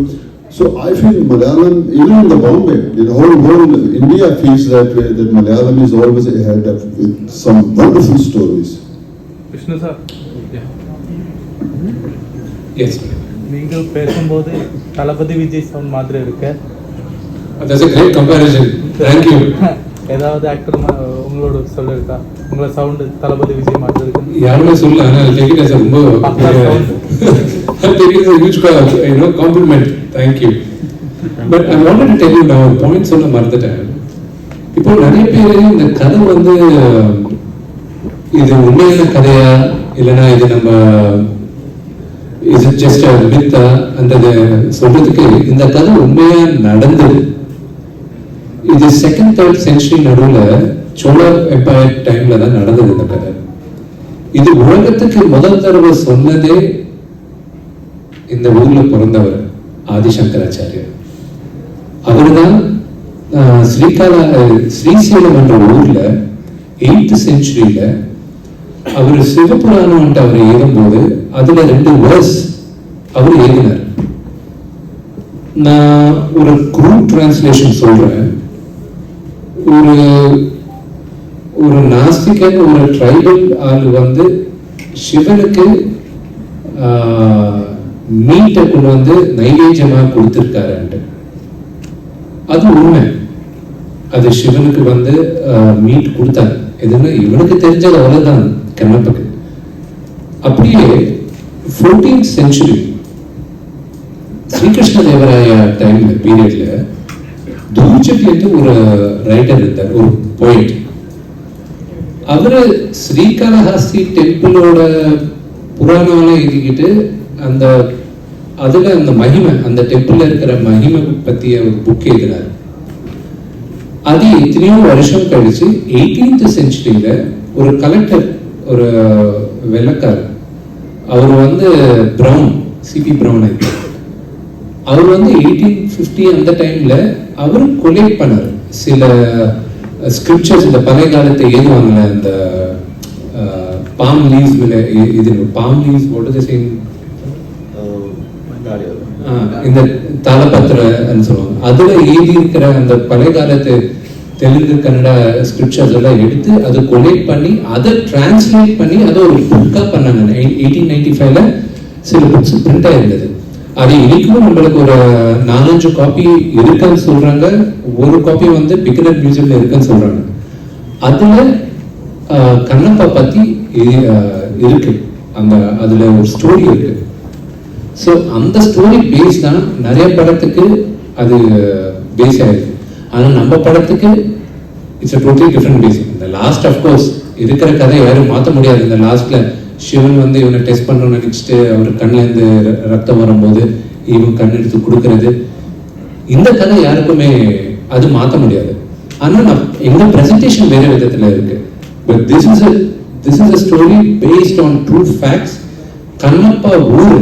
So I feel Malayalam, even in the Bombay, in the whole world, India feels that way, that Malayalam is always ahead of with some wonderful stories. Vishnu sir. Yes. நீங்கள் பேசும்போது தளபதி Vijay sound மாதிரி இருக்கு. That's a great comparison. Thank you. ஏதாவது actor உங்களோட சொல்லிருக்கா? உங்களோட sound தளபதி விஜய் மாதிரி இருக்கு. யாருமே சொல்லல, ஆனா take it as a ரொம்ப take it as a huge compliment. Thank you. But I wanted to tell you now, point சொல்ல மறந்துட்டேன். இப்போ நிறைய பேர் இந்த கதை வந்து இது உண்மையான கதையா இல்லைன்னா இது நம்ம is it just a myth அந்த சொல்றதுக்கு இந்த கதை உண்மையா நடந்தது. இது 2nd 3rd century நடுவுல சோழா எம்பையர் டைம்ல தான் நடந்தது இந்த கதை. இது உலகத்துக்கு முதல் தடவை சொன்னதே இந்த ஊர்ல பிறந்தவர் ஆதிசங்கராச்சாரியர். அவர்தான் ஸ்ரீசைலம் என்ற ஊர்ல 8th centuryல அவர் சிவபுராணம் அவர் எழுதும்போது அதுல 2 verse அவர் எழுதினார். நான் ஒரு குரூப் டிரான்ஸ்லேஷன் சொல்றேன். ஒரு ஒரு நாஸ்திகன், ஒரு ட்ரைபல் ஆள் வந்து சிவனுக்கு மீட்டை கொண்டு வந்து நைவேத்தியமா கொடுத்திருக்காரு. அது உண்மை. அது சிவனுக்கு வந்து மீட் கொடுத்தாரு. எதுன்னா இவனுக்கு தெரிஞ்சது அவ்வளவுதான் கண்ணப்பக்கு. அப்படியே 14th century ஸ்ரீகிருஷ்ண தேவராயா டைம்ல பீரியட்ல தூர்ஜட்டி என்று ஒரு ரைட்டர் இருந்தார், ஒரு போயிட். அவரு ஸ்ரீகாளஹஸ்தி டெம்பிளோட புராணம் எழுதிக்கிட்டு அந்த அதுல அந்த மகிமை, அந்த டெம்பிள்ல இருக்கிற மகிமை பத்திய ஒரு புக் எழுதினார். அது எத்தனையோ வருஷம் கழிச்சு 18th centuryல ஒரு கலெக்டர், ஒரு வெள்ளக்காரர், அவர் வந்து பிரவுன், சிபி பிரவுன், அவர் வந்து 1850 அந்த டைம்ல அவர் கொலெக்ட் பண்ணார் சில ஸ்கிரிப்சர்ஸ். இந்த பழைய காலத்தை எழுதுவாங்கல்ல, அந்த பாம் லீவ்ஸ், இது பாம் லீவ்ஸ் போட்டு இந்த தாளப்பத்திரன்னு சொல்லுவாங்க. அதுல எழுதி இருக்கிற அந்த பழைய காலத்து தெலுங்கு கன்னடா ஸ்கிரிப்சர்ஸ் எல்லாம் எடுத்து அதை கொலெக்ட் பண்ணி அதை டிரான்ஸ்லேட் பண்ணி அதை ஒரு புக்கா பண்ணாங்க. 1895ல சில புக்ஸ் பிரிண்ட் ஆயிருந்தது. அது இன்னைக்கும் நம்மளுக்கு ஒரு 4-5 காப்பி இருக்குன்னு சொல்றாங்க. ஒரு காப்பி வந்து பிகினர் மியூசியம்ல இருக்குன்னு சொல்றாங்க. அதுல கண்ணப்பா பத்தி இருக்கு, அந்த அதுல ஒரு ஸ்டோரி இருக்கு. ஸோ அந்த ஸ்டோரி பேஸ் தான் நிறைய படத்துக்கு அது பேஸ் ஆயிருக்கு. ஆனா நம்ம படத்துக்கு it's a totally different base. இந்த லாஸ்ட் அஃப்கோர்ஸ் இருக்கிற கதை யாரும் மாற்ற முடியாது. இந்த லாஸ்ட்ல சிவன் வந்து இவனை டெஸ்ட் பண்ணணும்னு நினைச்சிட்டு அவர் கண்ணுல இருந்து ரத்தம் வரும்போது இவன் கண் எடுத்து கொடுக்கறது, இந்த கதை யாருக்குமே அது மாற்ற முடியாது. ஆனா எங்க பிரசன்டேஷன் வேற விதத்துல இருக்கு. But this is a story based on true facts. Kannappa ஊர்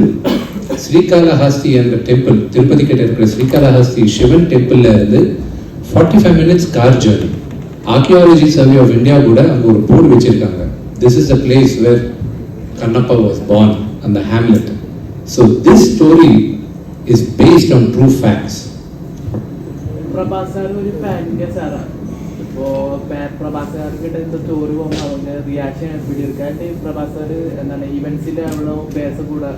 ஸ்ரீகாளஹஸ்தி என்ற டெம்பிள், திருப்பதி கிட்ட இருக்கிற ஸ்ரீகாளஹஸ்தி சிவன் டெம்பிள்ல இருந்து 45 minutes car journey. Archaeology Survey of India கூட அங்க ஒரு போர்டு வச்சிருக்காங்க, this is the place where Kannappa was born, and the hamlet. So this story is based on true facts. പ്രഭാസാർ ഒരു പാനിന്റെ സാറാണ്. இப்போ பிரபாசார் கிட்ட இந்த ஸ்டோரி அவங்க ரியாக்ஷன் எப்படி இருக்காண்டு பிரபாசார் എന്താണ് ஈவென்ட்ஸில் அவ்வளோ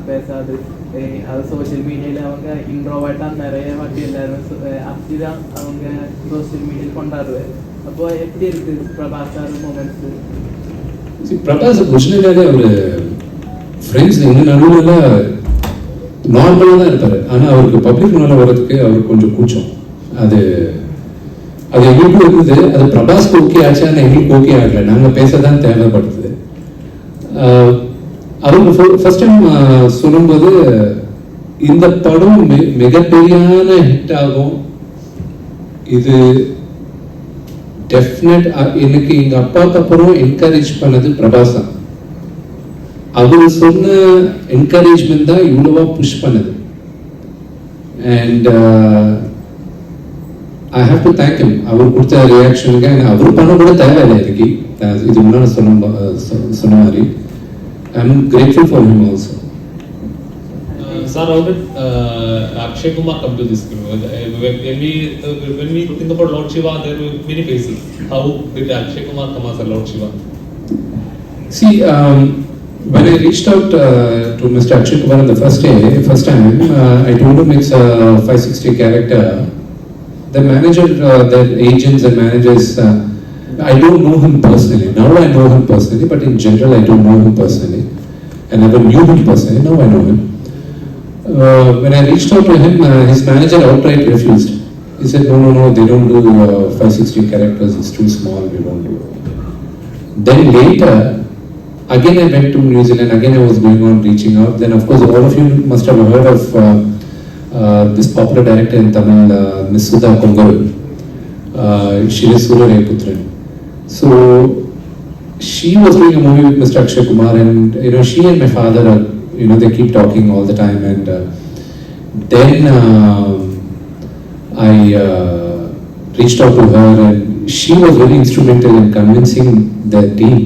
பேசாது, அது சோஷியல் மீடியாவில் அவங்க இன்ட்ரோவாட்டாக நிறைய வாட்டி எல்லாரும் அப்படிதான் அவங்க சோஷியல் மீடியாவில் கொண்டாடுவார். அப்போ எப்படி இருக்கு பிரபாசார் மூமெண்ட்ஸு? பிரபாஸ் ஒரிஜினலாகவே ஒரு ஃப்ரெண்ட்ஸ் எங்கள் நடுவில் நார்மலாக தான் இருப்பார். ஆனால் அவருக்கு பப்ளிக் மேலே வர்றதுக்கு அவருக்கு கொஞ்சம் கூச்சம். அது எங்களுக்கும் இருக்குது. அது பிரபாஸ்க்கு ஓகே ஆச்சு, ஆனால் எங்களுக்கு ஓகே ஆகலை. நாங்கள் பேச தான் தேவைப்படுது. அவருக்கு ஃபர்ஸ்ட் டைம் சொல்லும்போது இந்த படம் மிகப்பெரியான ஹிட் ஆகும், இது டெஃபினட். எனக்கு எங்க அப்பாவுக்கு அப்புறம் என்கரேஜ் பண்ணது பிரபாஸ் தான். அவர் சொன்ன என்கரேஜ்மெண்ட் தான் இவ்வளவா புஷ் பண்ணது. And I have to thank him. அவர் கொடுத்த ரியாக்ஷனுக்கு அவர் பண்ண கூட தேவையில்லை. எனக்கு இது முன்னாடி சொன்ன மாதிரி I am grateful for him also. Sir, how did Akshay Kumar come to this film? When we think about Lord Shiva, there were many faces. How did Akshay Kumar come as a Lord Shiva? See, when I reached out to Mr. Akshay Kumar on the first time, I told him it's a 560 character. The manager, the agents and managers, I don't know him personally. Now I know him personally, but in general I don't know him personally. I never knew him personally. Now I know him. When I reached out to him, his manager outright refused. He said, no, they don't do 560 characters, it's too small, we won't do it. Then later, again I went to New Zealand, again I was going on reaching out. Then of course all of you must have heard of this popular director in Tamil, Miss Sudha Kongaru. She is Surya Putran. So she was doing a movie with Mr. Akshay Kumar, and she and my father are, they keep talking all the time. And then I reached out to her, and she was very instrumental in convincing the team.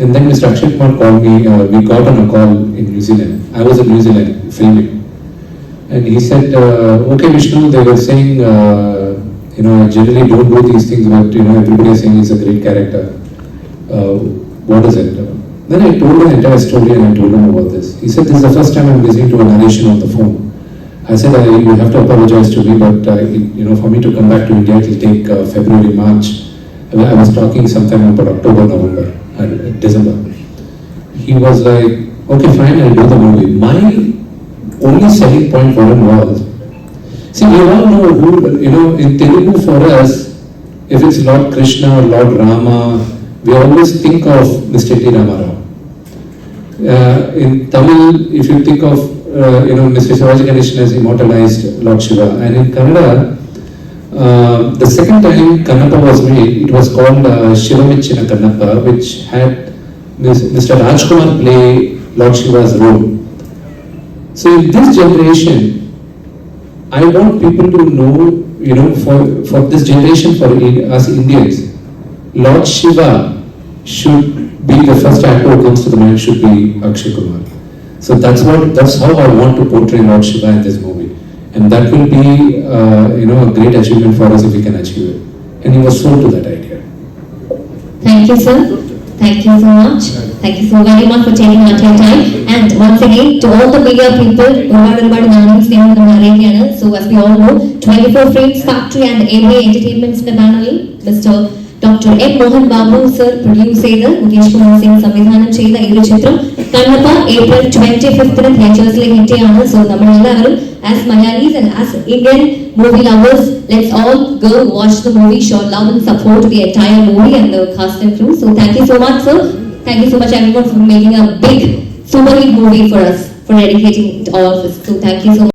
And then Mr. Akshay Kumar called me. We got on a call in New Zealand. I was in New Zealand filming, And he said, okay Vishnu, they were saying, I generally don't do these things, but everybody is saying he's a great character. What is it? Then I told him the entire story and I told him about this. He said, this is the first time I'm listening to a narration on the phone. I said, you have to apologize to me, but for me to come back to India, it will take February, March. I was talking sometime about October, November, December. He was like, okay, fine, I'll do the movie. My only selling point for him was, see, we all know who, in Telugu for us, if it's Lord Krishna or Lord Rama, we always think of Mr. T. Rama Rao. In Tamil, if you think of, Mr. Shivaji Ganeshan has immortalized Lord Shiva. And in Kannada, the second time Kannappa was made, it was called Shivamichina Kannappa, which had Mr. Rajkumar play Lord Shiva's role. So in this generation, I want people to know, for this generation, for us Indians, Lord Shiva should be the first actor who comes to the mind, should be Akshay Kumar. So that's how I want to portray Lord Shiva in this movie. And that will be, a great achievement for us if we can achieve it. And he was sold to that idea. Thank you, sir. Thank you so much. Thank you so very much for taking out your time. And once again, to all the media people, so as we all know, 24 Frames Factory and ABA Entertainment's banner, Mr. Dr. M. Mohan Babu sir produce Mukesh Kumar Singh Samvidhanam cheyda ee chitram Kannappa April 25th theaters like hittiyana. So as Malayalis and as Indian movie lovers, let's all go watch the movie, show love and support the entire movie and the cast and crew. So thank you so much, sir. Thank you so much everyone for making a big super hit movie for us, for dedicating it all of us. So thank you so much.